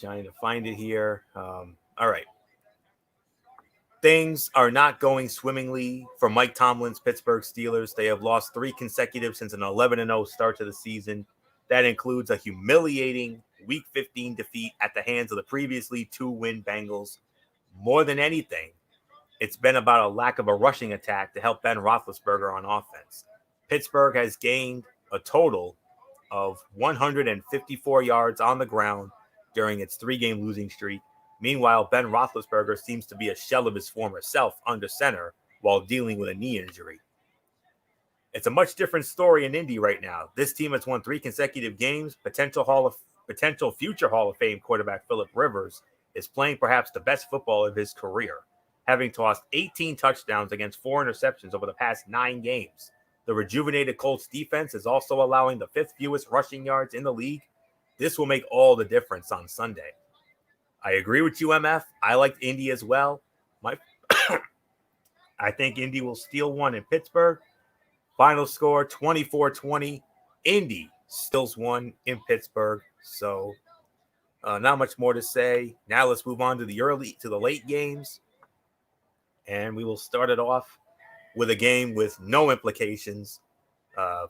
to find it here. All right. Things are not going swimmingly for Mike Tomlin's Pittsburgh Steelers. They have lost 3 consecutive since an 11-0 start to the season. That includes a humiliating Week 15 defeat at the hands of the previously 2-win Bengals. More than anything, it's been about a lack of a rushing attack to help Ben Roethlisberger on offense. Pittsburgh has gained a total of 154 yards on the ground during its 3-game losing streak. Meanwhile, Ben Roethlisberger seems to be a shell of his former self under center while dealing with a knee injury. It's a much different story in Indy right now. This team has won 3 consecutive games. Potential future Hall of Fame quarterback Philip Rivers is playing perhaps the best football of his career, having tossed 18 touchdowns against 4 interceptions over the past 9 games. The rejuvenated Colts defense is also allowing the 5th fewest rushing yards in the league. This will make all the difference on Sunday. I agree with you, MF. I liked Indy as well. I think Indy will steal one in Pittsburgh. Final score 24-20. Indy steals one in Pittsburgh. So not much more to say. Now let's move on to the late games. And we will start it off with a game with no implications.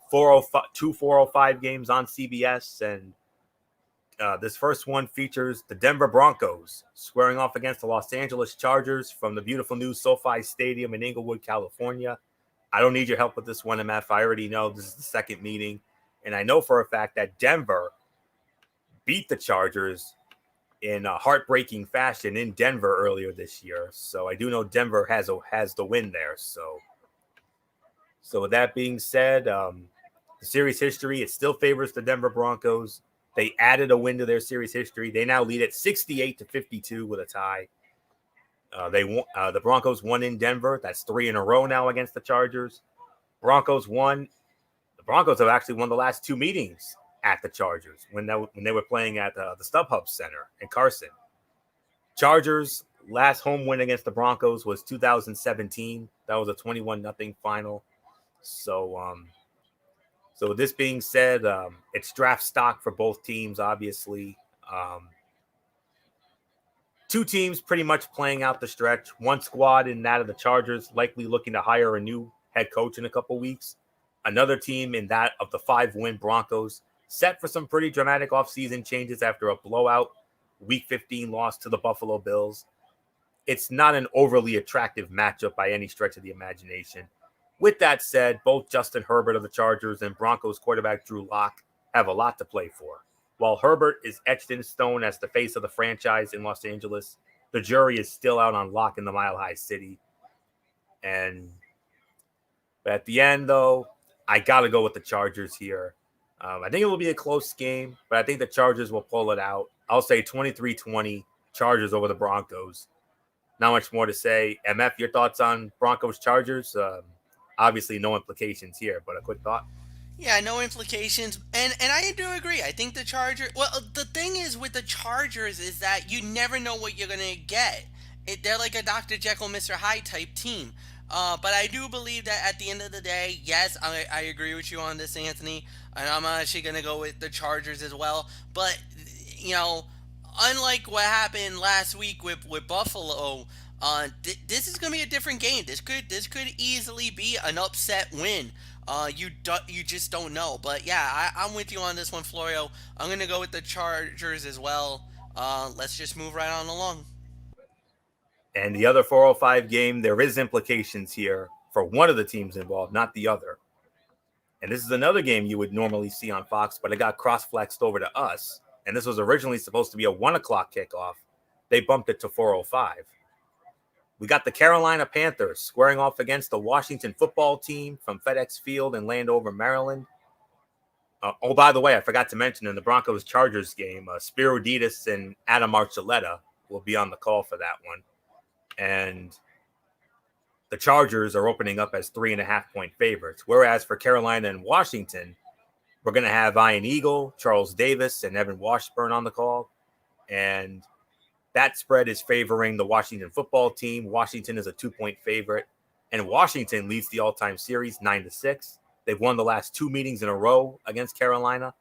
405 games on CBS. And this first one features the Denver Broncos squaring off against the Los Angeles Chargers from the beautiful new SoFi Stadium in Inglewood, California. I don't need your help with this one, MF. I already know this is the second meeting. And I know for a fact that Denver beat the Chargers in a heartbreaking fashion in Denver earlier this year. So I do know Denver has the win there. So with that being said, the series history, it still favors the Denver Broncos. They added a win to their series history. They now lead at 68-52 with a tie. The Broncos won in Denver. That's 3 in a row now against the Chargers. Broncos won. The Broncos have actually won the last 2 meetings at the Chargers when they were playing at the StubHub Center in Carson. Chargers' last home win against the Broncos was 2017. That was a 21-0 final. So with this being said, it's draft stock for both teams, obviously. 2 teams pretty much playing out the stretch. One squad in that of the Chargers likely looking to hire a new head coach in a couple weeks. Another team in that of the 5-win Broncos set for some pretty dramatic offseason changes after a blowout Week 15 loss to the Buffalo Bills. It's not an overly attractive matchup by any stretch of the imagination. With that said, both Justin Herbert of the Chargers and Broncos quarterback Drew Lock have a lot to play for. While Herbert is etched in stone as the face of the franchise in Los Angeles, the jury is still out on Lock in the Mile High City. But at the end, though, I got to go with the Chargers here. I think it will be a close game, but I think the Chargers will pull it out. I'll say 23-20, Chargers over the Broncos. Not much more to say. MF, your thoughts on Broncos-Chargers? Obviously, no implications here, but a quick thought. Yeah, no implications, and I do agree. I think the Chargers. Well, the thing is with the Chargers is that you never know what you're gonna get. They're like a Dr. Jekyll, Mr. Hyde type team. But I do believe that at the end of the day, yes, I agree with you on this, Anthony, and I'm actually gonna go with the Chargers as well. But unlike what happened last week with Buffalo, this is gonna be a different game. This could easily be an upset win. You just don't know. But yeah, I'm with you on this one, Florio. I'm gonna go with the Chargers as well. Let's just move right on along. And the other 405 game, there is implications here for one of the teams involved, not the other. And this is another game you would normally see on Fox, but it got cross-flexed over to us. And this was originally supposed to be a 1 o'clock kickoff. They bumped it to 405. We got the Carolina Panthers squaring off against the Washington football team from FedEx Field in Landover, Maryland. By the way, I forgot to mention in the Broncos-Chargers game, Spiro Dedes and Adam Archuleta will be on the call for that one. And the Chargers are opening up as 3.5-point favorites. Whereas for Carolina and Washington, we're going to have Ian Eagle, Charles Davis, and Evan Washburn on the call. And that spread is favoring the Washington football team. Washington is a 2-point favorite. And Washington leads the all-time series 9-6. They've won the last 2 meetings in a row against Carolina.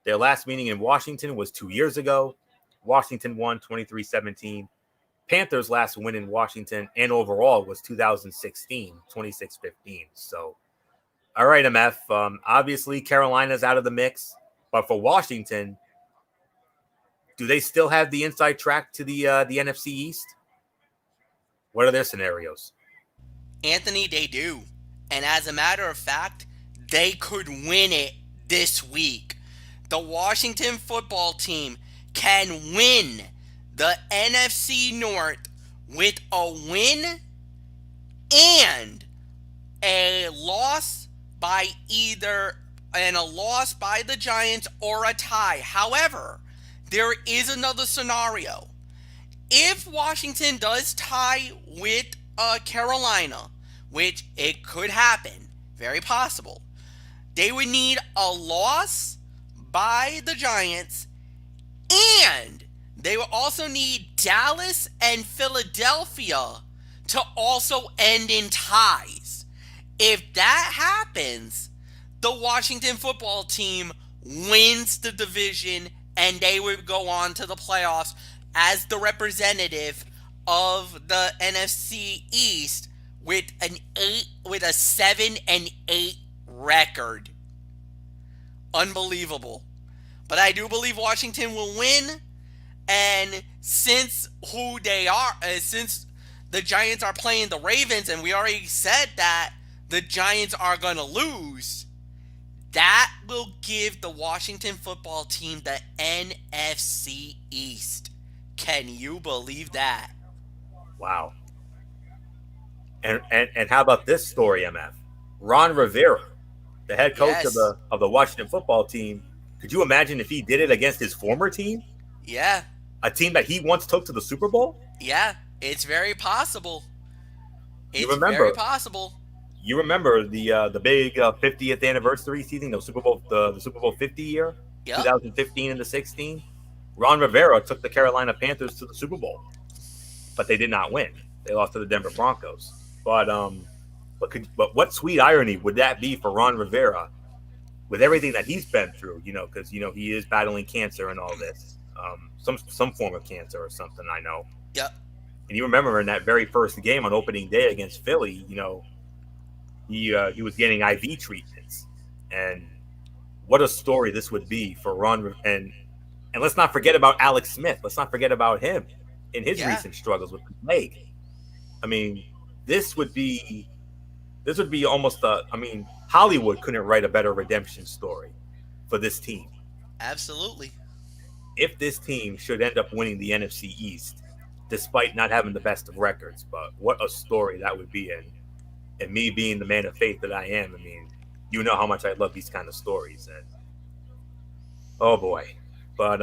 Their last meeting in Washington was 2 years ago. Washington won 23-17. Panthers' last win in Washington and overall was 2016, 26-15. So, all right, MF. Obviously, Carolina's out of the mix. But for Washington, do they still have the inside track to the NFC East? What are their scenarios? Anthony, they do. And as a matter of fact, they could win it this week. The Washington football team can win the NFC North with a win and a loss by either a loss by the Giants or a tie. However, there is another scenario. If Washington does tie with Carolina, which it could happen, very possible, they would need a loss by the Giants, and they will also need Dallas and Philadelphia to also end in ties. If that happens, the Washington football team wins the division and they would go on to the playoffs as the representative of the NFC East with a 7-8 record. Unbelievable. But I do believe Washington will win, and since the Giants are playing the Ravens, and we already said that the Giants are going to lose, that will give the Washington football team the NFC East. Can you believe that? Wow. And how about this story, MF? Ron Rivera, the head coach Yes. of the Washington football team. Could you imagine if he did it against his former team? Yeah. A team that he once took to the Super Bowl? Yeah. It's very possible. You It's remember very possible. You remember the big 50th anniversary season, the Super Bowl 50 year, Yep. 2015 and the 16. Ron Rivera took the Carolina Panthers to the Super Bowl, but they did not win. They lost to the Denver Broncos. But what sweet irony would that be for Ron Rivera with everything that he's been through? Because he is battling cancer and all this, some form of cancer or something. I know. Yep. And you remember in that very first game on opening day against Philly, he was getting IV treatments, and what a story this would be for Ron. And let's not forget about Alex Smith. Let's not forget about him in his recent struggles with the leg. I mean, this would be almost Hollywood couldn't write a better redemption story for this team. Absolutely. If this team should end up winning the NFC East, despite not having the best of records, but what a story that would be. And me being the man of faith that I am, I mean, you know how much I love these kind of stories. And oh boy, but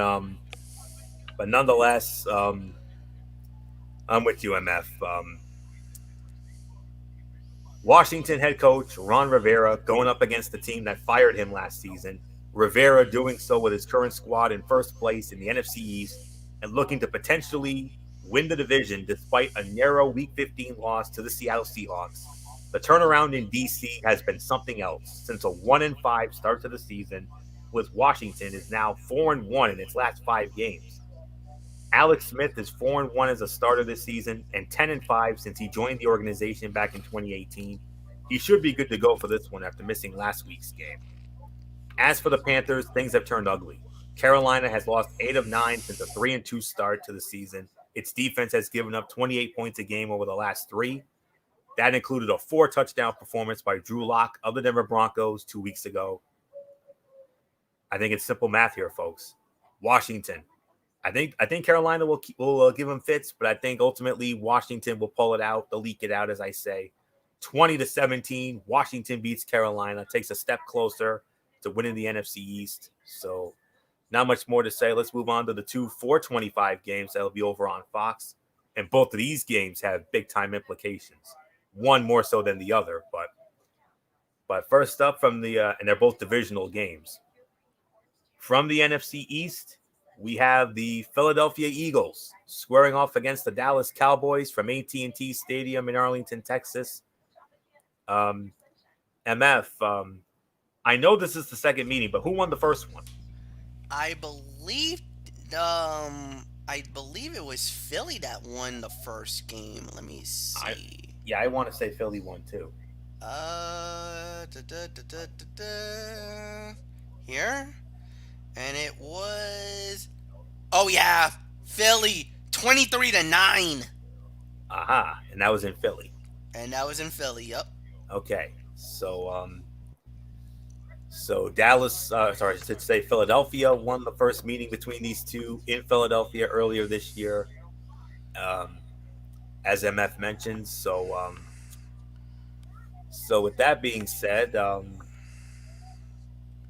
nonetheless, I'm with you, MF. Washington head coach Ron Rivera going up against the team that fired him last season. Rivera doing so with his current squad in first place in the NFC East and looking to potentially win the division despite a narrow Week 15 loss to the Seattle Seahawks. The turnaround in DC has been something else since a 1-5 start to the season, with Washington is now 4-1 in its last 5 games. Alex Smith is 4-1 as a starter this season and 10-5 since he joined the organization back in 2018. He should be good to go for this one after missing last week's game. As for the Panthers, things have turned ugly. Carolina has lost 8 of 9 since a 3-2 start to the season. Its defense has given up 28 points a game over the last 3. That included a 4-touchdown performance by Drew Lock of the Denver Broncos 2 weeks ago. I think it's simple math here, folks. Washington. I think Carolina will give them fits, but I think ultimately Washington will pull it out. They'll leak it out, as I say. 20-17, Washington beats Carolina, takes a step closer to winning the NFC East. So not much more to say. Let's move on to the 2 4:25 games that'll be over on Fox. And both of these games have big-time implications. One more so than the other, but first up from the and they're both divisional games. From the NFC East, we have the Philadelphia Eagles squaring off against the Dallas Cowboys from AT&T Stadium in Arlington, Texas. MF, I know this is the second meeting, but who won the first one? I believe it was Philly that won the first game. Let me see. I want to say Philly won too. Here, and it was. Oh yeah, Philly 23-9. Aha, and that was in Philly. Yep. Okay, so Dallas, I should say Philadelphia won the first meeting between these two in Philadelphia earlier this year, as MF mentioned. So with that being said,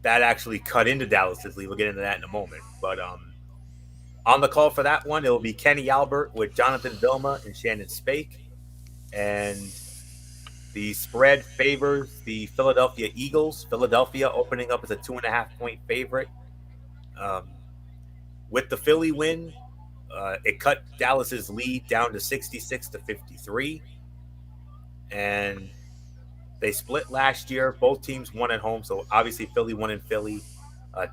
that actually cut into Dallas's lead. We'll get into that in a moment. But on the call for that one, it will be Kenny Albert with Jonathan Vilma and Shannon Spake. And the spread favors the Philadelphia Eagles. Philadelphia opening up as a 2.5-point favorite. With the Philly win, it cut Dallas's lead down to 66-53. And they split last year. Both teams won at home, so obviously Philly won in Philly.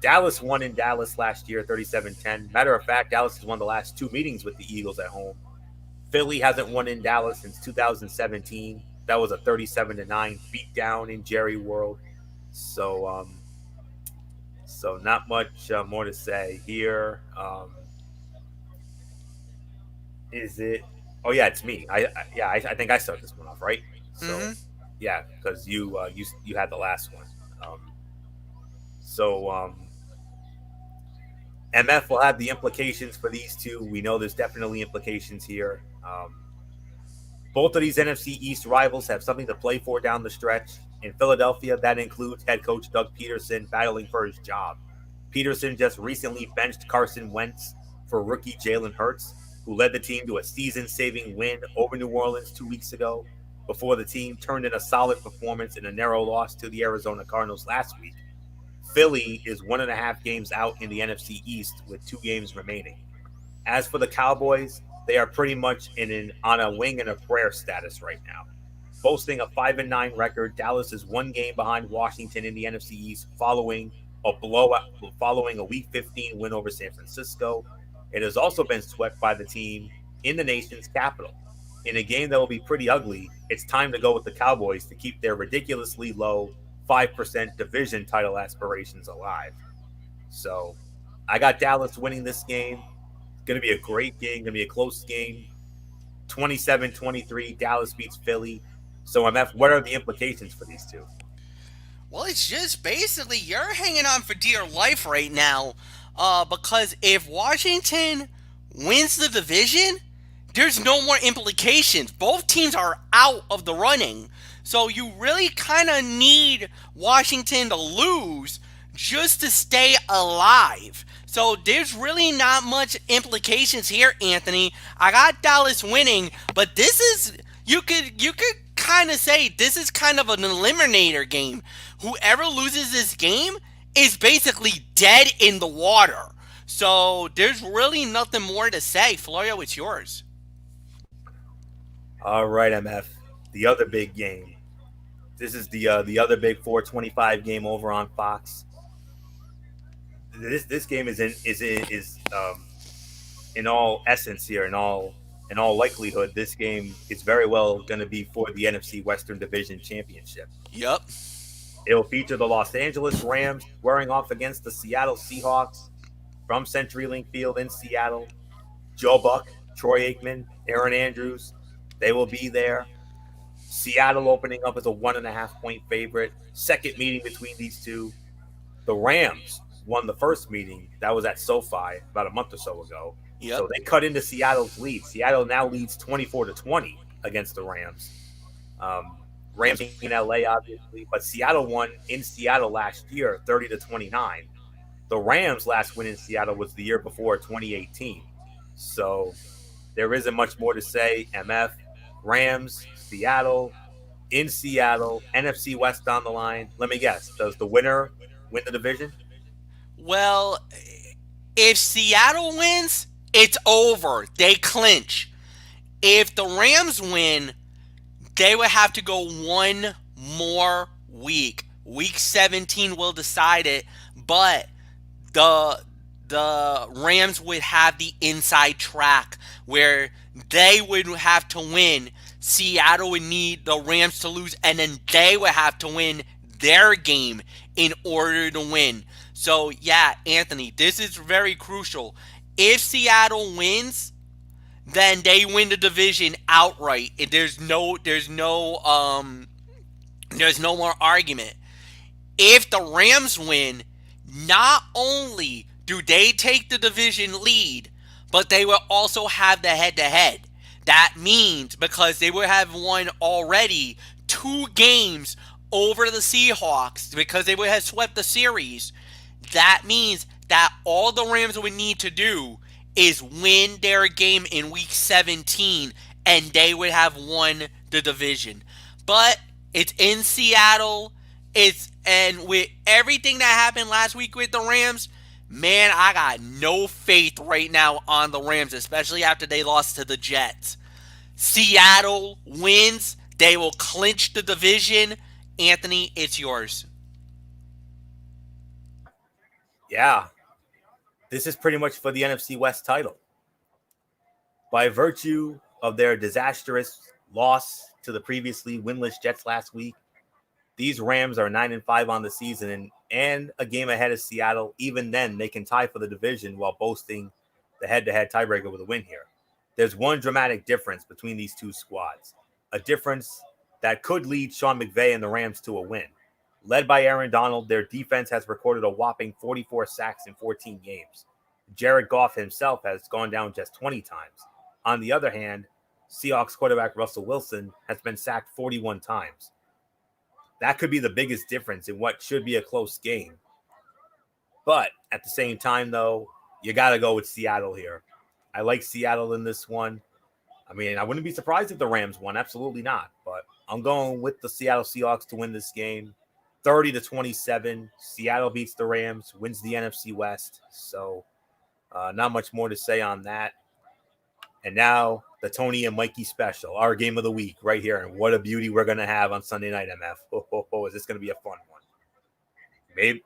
Dallas won in Dallas last year, 37-10. Matter of fact, Dallas has won the last 2 meetings with the Eagles at home. Philly hasn't won in Dallas since 2017. That was a 37-9 beatdown in Jerry World. So not much more to say here. Is it? Oh yeah, it's me. I think I started this one off, right? So yeah, because you had the last one. MF will have the implications for these two. We know there's definitely implications here. Both of these NFC East rivals have something to play for down the stretch. In Philadelphia, that includes head coach Doug Peterson battling for his job. Peterson just recently benched Carson Wentz for rookie Jalen Hurts, who led the team to a season-saving win over New Orleans 2 weeks ago, before the team turned in a solid performance in a narrow loss to the Arizona Cardinals last week. Philly is 1.5 games out in the NFC East with 2 games remaining. As for the Cowboys, they are pretty much on a wing and a prayer status right now. Boasting a 5-9 record, Dallas is 1 game behind Washington in the NFC East following a Week 15 win over San Francisco. It has also been swept by the team in the nation's capital. In a game that will be pretty ugly, it's time to go with the Cowboys to keep their ridiculously low 5% division title aspirations alive. So I got Dallas winning this game. It's going to be a great game, going to be a close game. 27-23, Dallas beats Philly. So MF, what are the implications for these two? Well, it's just basically you're hanging on for dear life right now, because if Washington wins the division, there's no more implications. Both teams are out of the running. So you really kind of need Washington to lose just to stay alive. So there's really not much implications here, Anthony. I got Dallas winning, but this is, you could kind of say this is kind of an eliminator game. Whoever loses this game is basically dead in the water. So there's really nothing more to say. Florio, it's yours. All right, MF. The other big game. This is the other big 425 game over on Fox. This game is in all essence here, in all likelihood, this game is very well going to be for the NFC Western Division Championship. Yep. It will feature the Los Angeles Rams squaring off against the Seattle Seahawks from CenturyLink Field in Seattle. Joe Buck, Troy Aikman, Aaron Andrews, they will be there. Seattle opening up as a 1.5-point favorite. Second meeting between these two. The Rams won the first meeting. That was at SoFi about a month or so ago. Yep. So they cut into Seattle's lead. Seattle now leads 24-20 against the Rams. Rams in LA, obviously, but Seattle won in Seattle last year, 30-29. The Rams' last win in Seattle was the year before, 2018. So there isn't much more to say. MF, Rams, Seattle, in Seattle, NFC West on the line. Let me guess. Does the winner win the division? Well, if Seattle wins, it's over. They clinch. If the Rams win, they would have to go one more week. Week 17 will decide it, but the Rams would have the inside track where they would have to win. Seattle would need the Rams to lose, and then they would have to win their game in order to win. So, yeah, Anthony, this is very crucial. If Seattle wins, then they win the division outright. There's no more argument. If the Rams win, not only do they take the division lead, but they will also have the head-to-head. That means because they would have won already 2 games over the Seahawks because they would have swept the series, that means that all the Rams would need to do is win their game in week 17 and they would have won the division. But it's in Seattle. And with everything that happened last week with the Rams, man, I got no faith right now on the Rams, especially after they lost to the Jets. Seattle wins, they will clinch the division. Anthony, it's yours. Yeah, this is pretty much for the NFC West title. By virtue of their disastrous loss to the previously winless Jets last week, these Rams are 9-5 on the season and a game ahead of Seattle. Even then, they can tie for the division while boasting the head-to-head tiebreaker with a win here. There's one dramatic difference between these two squads, a difference that could lead Sean McVay and the Rams to a win. Led by Aaron Donald, their defense has recorded a whopping 44 sacks in 14 games. Jared Goff himself has gone down just 20 times. On the other hand, Seahawks quarterback Russell Wilson has been sacked 41 times. That could be the biggest difference in what should be a close game. But at the same time, though, you got to go with Seattle here. I like Seattle in this one. I mean, I wouldn't be surprised if the Rams won. Absolutely not. But I'm going with the Seattle Seahawks to win this game. 30-27. Seattle beats the Rams, wins the NFC West. So not much more to say on that. And now the Tony and Mikey special, our game of the week right here. And what a beauty we're going to have on Sunday night, MF. Is this going to be a fun one? Maybe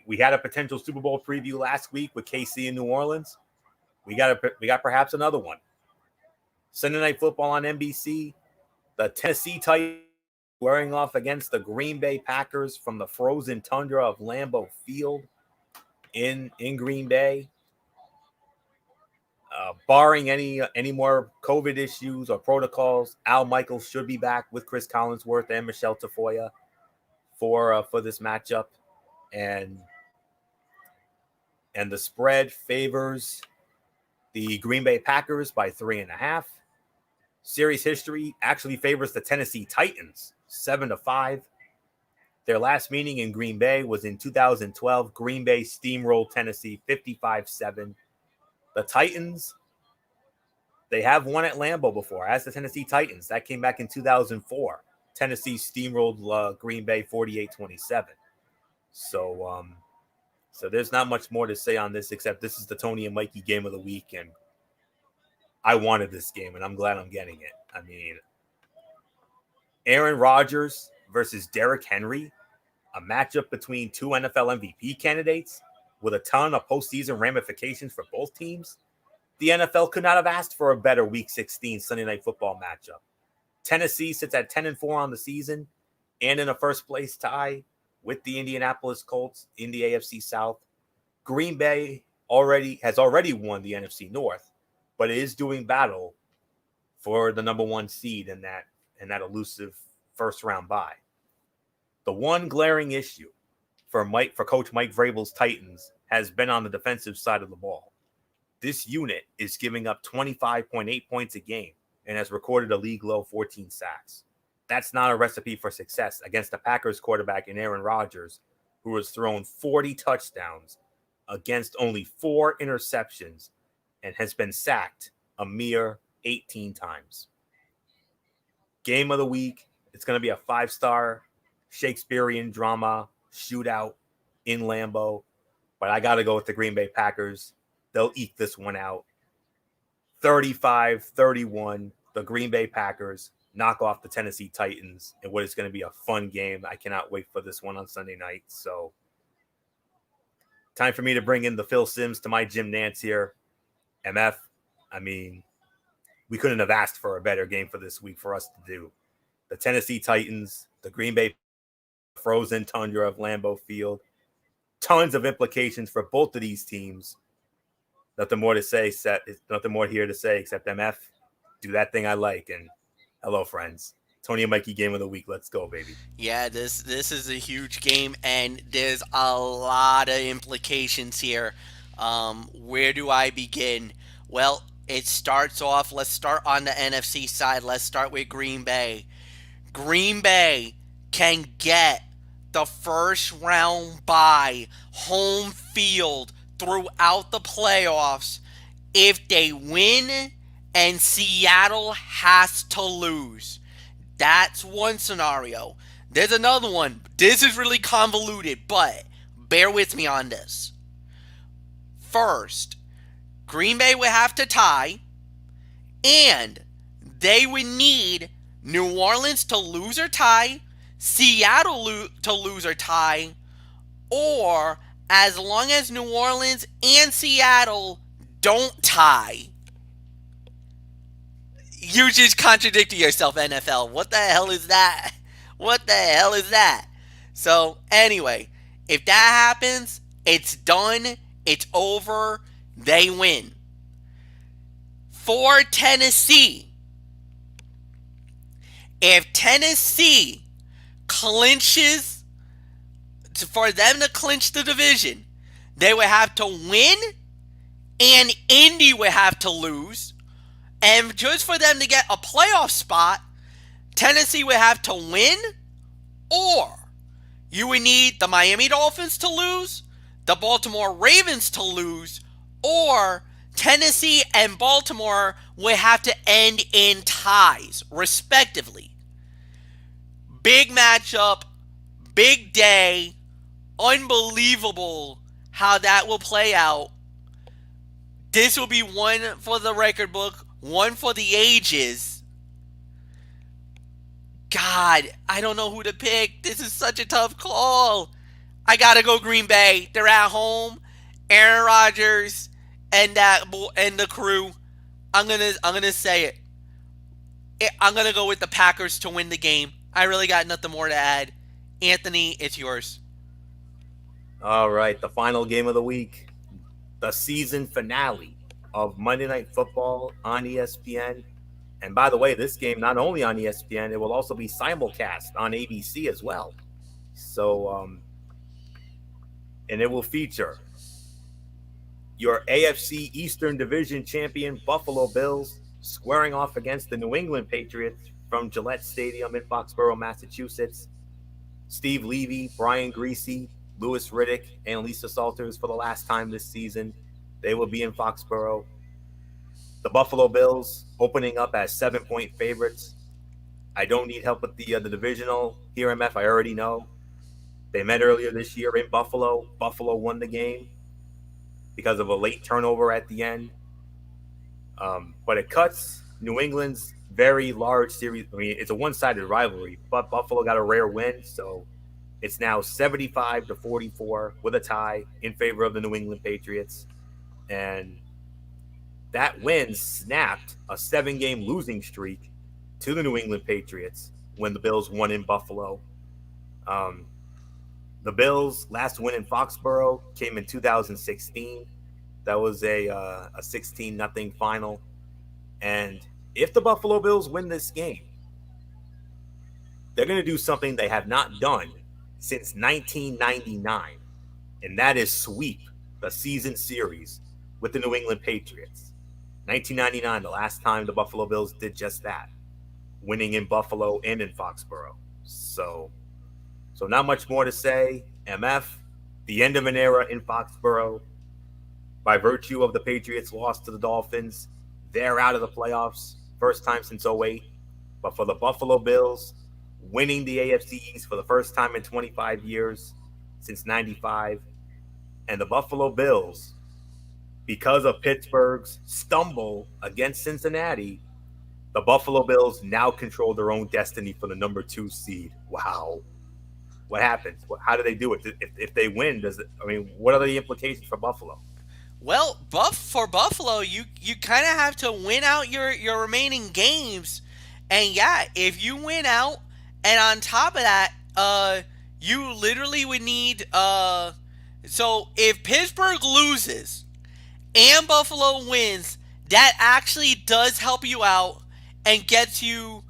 we had a potential Super Bowl preview last week with KC in New Orleans. We got perhaps another one. Sunday Night Football on NBC. The Tennessee Titans wearing off against the Green Bay Packers from the frozen tundra of Lambeau Field in Green Bay. Barring any more COVID issues or protocols, Al Michaels should be back with Chris Collinsworth and Michelle Tafoya for this matchup, and the spread favors the Green Bay Packers by 3.5. Series history actually favors the Tennessee Titans 7-5. Their last meeting in Green Bay was in 2012. Green Bay steamrolled Tennessee 55-7. The Titans, they have won at Lambeau before, as the Tennessee Titans. That came back in 2004. Tennessee steamrolled Green Bay 48-27. So there's not much more to say on this, except this is the Tony and Mikey game of the week, and I wanted this game, and I'm glad I'm getting it. I mean, Aaron Rodgers versus Derrick Henry, a matchup between two NFL MVP candidates with a ton of postseason ramifications for both teams. The NFL could not have asked for a better Week 16 Sunday Night Football matchup. Tennessee sits at 10-4 on the season and in a first-place tie with the Indianapolis Colts in the AFC South. Green Bay has already won the NFC North, but it is doing battle for the number one seed in that elusive first-round bye. The one glaring issue for Coach Mike Vrabel's Titans has been on the defensive side of the ball. This unit is giving up 25.8 points a game and has recorded a league low 14 sacks. That's not a recipe for success against the Packers quarterback in Aaron Rodgers, who has thrown 40 touchdowns against only 4 interceptions and has been sacked a mere 18 times. Game of the week, it's going to be a 5-star Shakespearean drama shootout in Lambeau, but I got to go with the Green Bay Packers. They'll eke this one out. 35-31, the Green Bay Packers knock off the Tennessee Titans in what is going to be a fun game. I cannot wait for this one on Sunday night. So time for me to bring in the Phil Simms to my Jim Nance here. MF, I mean, we couldn't have asked for a better game for this week for us to do. The Tennessee Titans, the Green Bay frozen tundra of Lambeau Field. Tons of implications for both of these teams. Nothing more here to say except MF, do that thing I like. And hello, friends. Tony and Mikey game of the week. Let's go, baby. Yeah, this is a huge game, and there's a lot of implications here. Where do I begin? Well, it starts off, let's start on the NFC side. Let's start with Green Bay. Green Bay can get the first round bye, home field throughout the playoffs if they win and Seattle has to lose. That's one scenario. There's another one. This is really convoluted, but bear with me on this. First, Green Bay would have to tie, and they would need New Orleans to lose or tie, Seattle to lose or tie, or as long as New Orleans and Seattle don't tie. You just contradicted yourself, NFL. What the hell is that? What the hell is that? So, anyway, if that happens, it's done. It's over. They win. For Tennessee, if Tennessee clinches, for them to clinch the division, they would have to win and Indy would have to lose. And just for them to get a playoff spot, Tennessee would have to win, or you would need the Miami Dolphins to lose, the Baltimore Ravens to lose, or Tennessee and Baltimore would have to end in ties, respectively. Big matchup, big day, unbelievable how that will play out. This will be one for the record book, one for the ages. God, I don't know who to pick. This is such a tough call. I gotta go Green Bay. They're at home. Aaron Rodgers and the crew. I'm gonna say it. I'm gonna go with the Packers to win the game. I really got nothing more to add. Anthony, it's yours. All right, the final game of the week, the season finale of Monday Night Football on ESPN. And by the way, this game not only on ESPN, it will also be simulcast on ABC as well. So, and it will feature your AFC Eastern Division champion Buffalo Bills squaring off against the New England Patriots from Gillette Stadium in Foxborough, Massachusetts. Steve Levy, Brian Griese, Louis Riddick, and Lisa Salters for the last time this season. They will be in Foxborough. The Buffalo Bills opening up as 7-point favorites. I don't need help with the divisional here, MF. I already know. They met earlier this year in Buffalo. Buffalo won the game because of a late turnover at the end. But it cuts New England's very large series. I mean, it's a one-sided rivalry, but Buffalo got a rare win, so it's now 75-44 with a tie in favor of the New England Patriots. And that win snapped a 7-game losing streak to the New England Patriots when the Bills won in Buffalo. The Bills' last win in Foxborough came in 2016. That was a 16-0 final. And if the Buffalo Bills win this game, they're going to do something they have not done since 1999, and that is sweep the season series with the New England Patriots. 1999, the last time the Buffalo Bills did just that, winning in Buffalo and in Foxborough. So not much more to say. MF, the end of an era in Foxborough. By virtue of the Patriots' loss to the Dolphins, they're out of the playoffs, first time since 2008. But for the Buffalo Bills, winning the AFC East for the first time in 25 years, since 95. And the Buffalo Bills, because of Pittsburgh's stumble against Cincinnati, the Buffalo Bills now control their own destiny for the number 2 seed. Wow. What happens? How do they do it? If they win, what are the implications for Buffalo? Well, for Buffalo, you kind of have to win out your remaining games. And yeah, if you win out, and on top of that, you literally would need so if Pittsburgh loses and Buffalo wins, that actually does help you out and gets you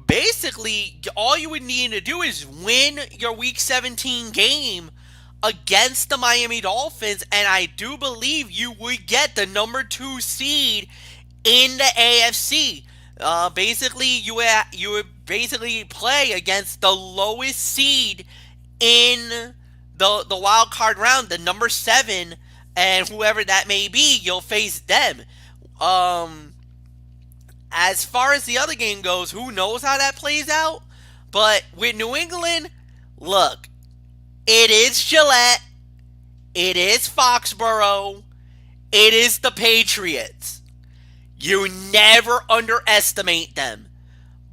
basically all you would need to do is win your week 17 game against the Miami Dolphins, and I do believe you would get the number 2 seed in the AFC. Basically, you would basically play against the lowest seed in the wild card round, the number 7, and whoever that may be, you'll face them. Um, as far as the other game goes, who knows how that plays out? But with New England, look, it is Gillette, it is Foxborough, it is the Patriots. You never underestimate them.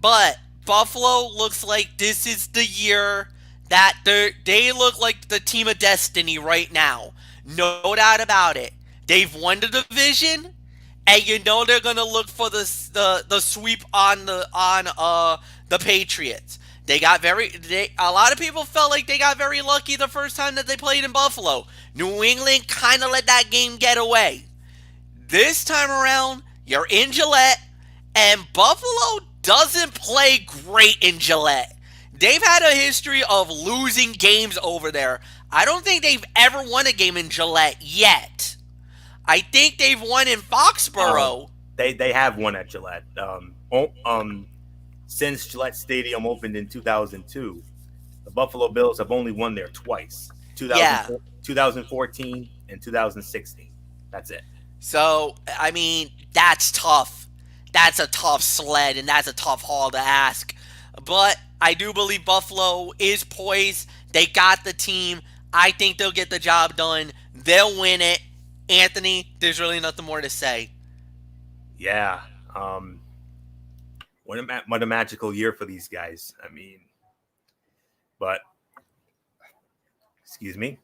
But Buffalo looks like this is the year that they look like the team of destiny right now. No doubt about it. They've won the division, and you know they're gonna look for the sweep on the Patriots. A lot of people felt like they got very lucky the first time that they played in Buffalo. New England kind of let that game get away. This time around, you're in Gillette, and Buffalo doesn't play great in Gillette. They've had a history of losing games over there. I don't think they've ever won a game in Gillette yet. I think they've won in Foxborough. They have won at Gillette. Since Gillette Stadium opened in 2002, the Buffalo Bills have only won there twice. 2014 and 2016. That's it. So, I mean, that's tough. That's a tough sled, and that's a tough haul to ask. But I do believe Buffalo is poised. They got the team. I think they'll get the job done. They'll win it. Anthony, there's really nothing more to say. Yeah. What a magical year for these guys. I mean, but, excuse me,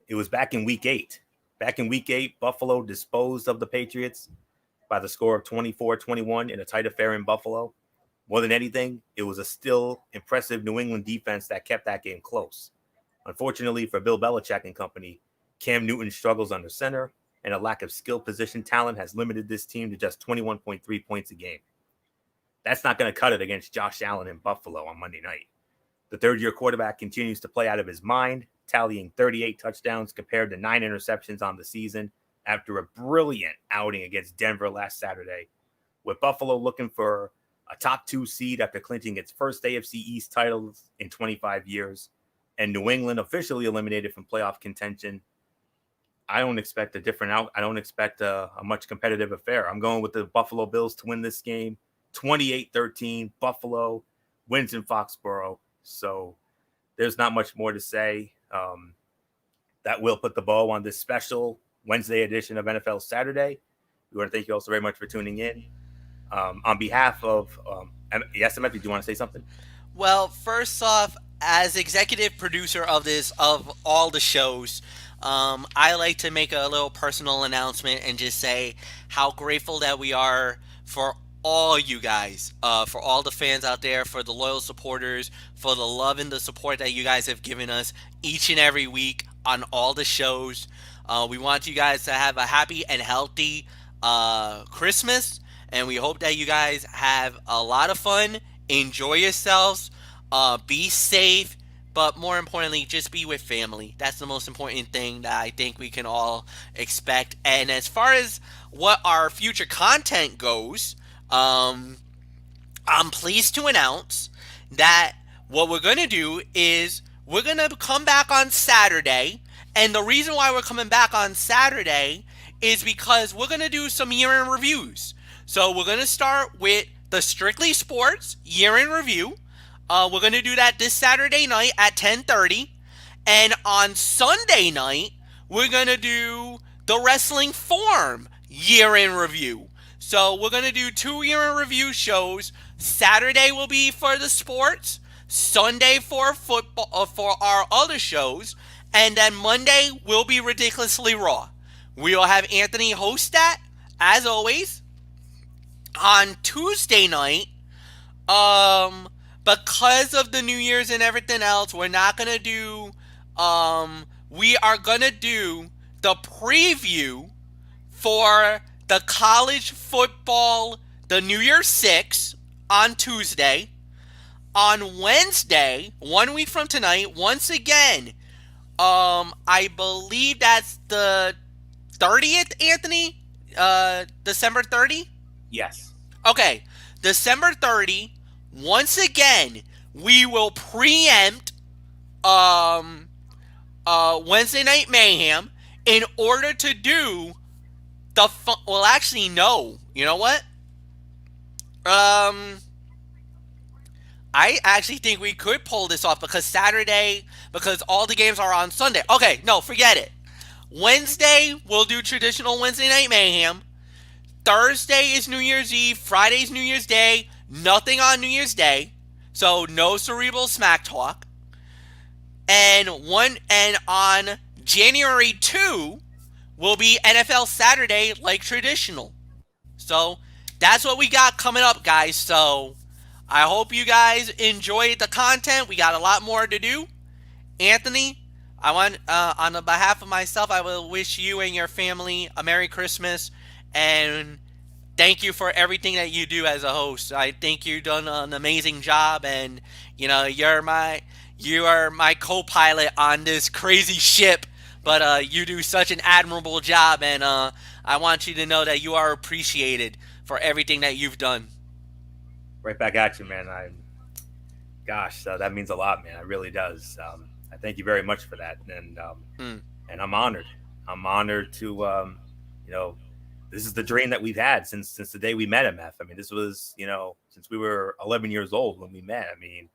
it was back in week 8. Back in week 8, Buffalo disposed of the Patriots by the score of 24-21 in a tight affair in Buffalo. More than anything, it was a still impressive New England defense that kept that game close. Unfortunately for Bill Belichick and company, Cam Newton struggles under center, and a lack of skill position talent has limited this team to just 21.3 points a game. That's not going to cut it against Josh Allen in Buffalo on Monday night. The third-year quarterback continues to play out of his mind, tallying 38 touchdowns compared to 9 interceptions on the season after a brilliant outing against Denver last Saturday, with Buffalo looking for a top 2 seed after clinching its first AFC East title in 25 years, and New England officially eliminated from playoff contention. I don't expect I don't expect a much competitive affair. I'm going with the Buffalo Bills to win this game. 28-13, Buffalo wins in Foxborough. So there's not much more to say. That will put the bow on this special Wednesday edition of NFL Saturday. We want to thank you all so very much for tuning in. On behalf of, yes, Timothy, do you want to say something? Well, first off, as executive producer of all the shows, I like to make a little personal announcement and just say how grateful that we are for all you guys, for all the fans out there, for the loyal supporters, for the love and the support that you guys have given us each and every week on all the shows. We want you guys to have a happy and healthy Christmas, and we hope that you guys have a lot of fun, enjoy yourselves, be safe, but more importantly, just be with family. That's the most important thing that I think we can all expect. And as far as what our future content goes, I'm pleased to announce that what we're going to do is we're going to come back on Saturday. And the reason why we're coming back on Saturday is because we're going to do some year-end reviews. So we're going to start with the Strictly Sports year-end review. We're going to do that this Saturday night at 10:30. And on Sunday night, we're going to do the Wrestling Form year-end review. So we're going to do 2 year-end review shows. Saturday will be for the sports, Sunday for football, for our other shows, and then Monday will be Ridiculously Raw. We'll have Anthony host that, as always. On Tuesday night, because of the New Year's and everything else, we're not going to do, we are going to do the preview for the college football, the New Year's 6 on Tuesday. On Wednesday, 1 week from tonight, once again, I believe that's the 30th, Anthony? December 30? Yes. Okay, December 30, once again, we will preempt Wednesday Night Mayhem in order to do the well, actually, no. You know what? I actually think we could pull this off because all the games are on Sunday. Okay, no, forget it. Wednesday, we'll do traditional Wednesday Night Mayhem. Thursday is New Year's Eve. Friday's New Year's Day. Nothing on New Year's Day. So no cerebral smack talk. And on January 2 will be NFL Saturday like traditional. So that's what we got coming up, guys. So I hope you guys enjoyed the content. We got a lot more to do. Anthony, I want on the behalf of myself, I will wish you and your family a Merry Christmas and thank you for everything that you do as a host. I think you've done an amazing job, and you know you are my co-pilot on this crazy ship. But you do such an admirable job, and I want you to know that you are appreciated for everything that you've done. Right back at you, man. Gosh, that means a lot, man. It really does. I thank you very much for that, and I'm honored. I'm honored to, this is the dream that we've had since the day we met, MF. I mean, this was, since we were 11 years old when we met. I mean,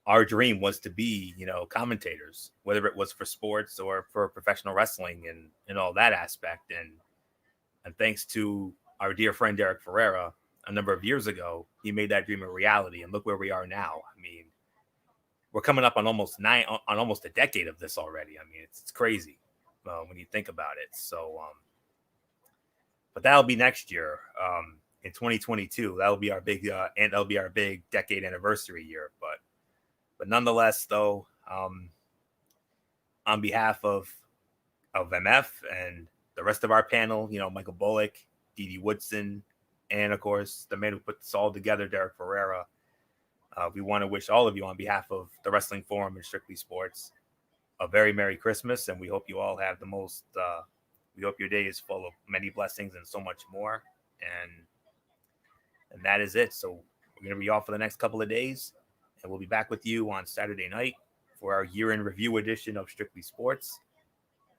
our dream was to be, commentators, whether it was for sports or for professional wrestling and all that aspect. And thanks to our dear friend Derek Ferreira, a number of years ago, he made that dream a reality. And look where we are now. I mean, we're coming up on almost a decade of this already. I mean, it's crazy when you think about it. So, but that'll be next year, in 2022. That'll be our big and that'll be our big decade anniversary year. But nonetheless, though, on behalf of MF and the rest of our panel, Michael Bullock, Dee Woodson, and of course the man who put this all together, Derek Ferreira. We want to wish all of you, on behalf of the Wrestling Forum and Strictly Sports, a very Merry Christmas, and we hope you all have the most. We hope your day is full of many blessings and so much more. And that is it. So we're going to be off for the next couple of days, and we'll be back with you on Saturday night for our year-end review edition of Strictly Sports.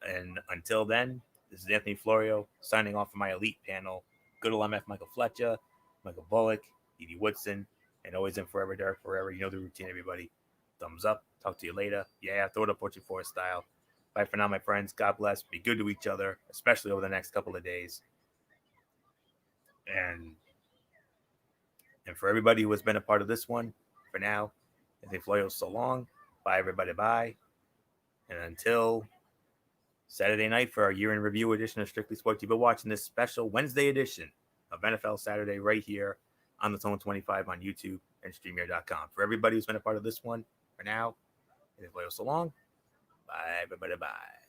And until then, this is Anthony Florio signing off from my elite panel. Good old MF Michael Fletcher, Michael Bullock, Dee Woodson, and always and forever Derek Ferreira. You know the routine, everybody. Thumbs up. Talk to you later. Yeah, throw it up Portrait Forest style. Bye for now, my friends. God bless. Be good to each other, especially over the next couple of days. And for everybody who has been a part of this one, for now, Anthony Florio, so long. Bye, everybody. Bye. And until Saturday night for our year in review edition of Strictly Sports, you've been watching this special Wednesday edition of NFL Saturday right here on the Zone 25 on YouTube and StreamYard.com. For everybody who's been a part of this one, for now, Anthony Florio, so long. Bye, everybody. Bye.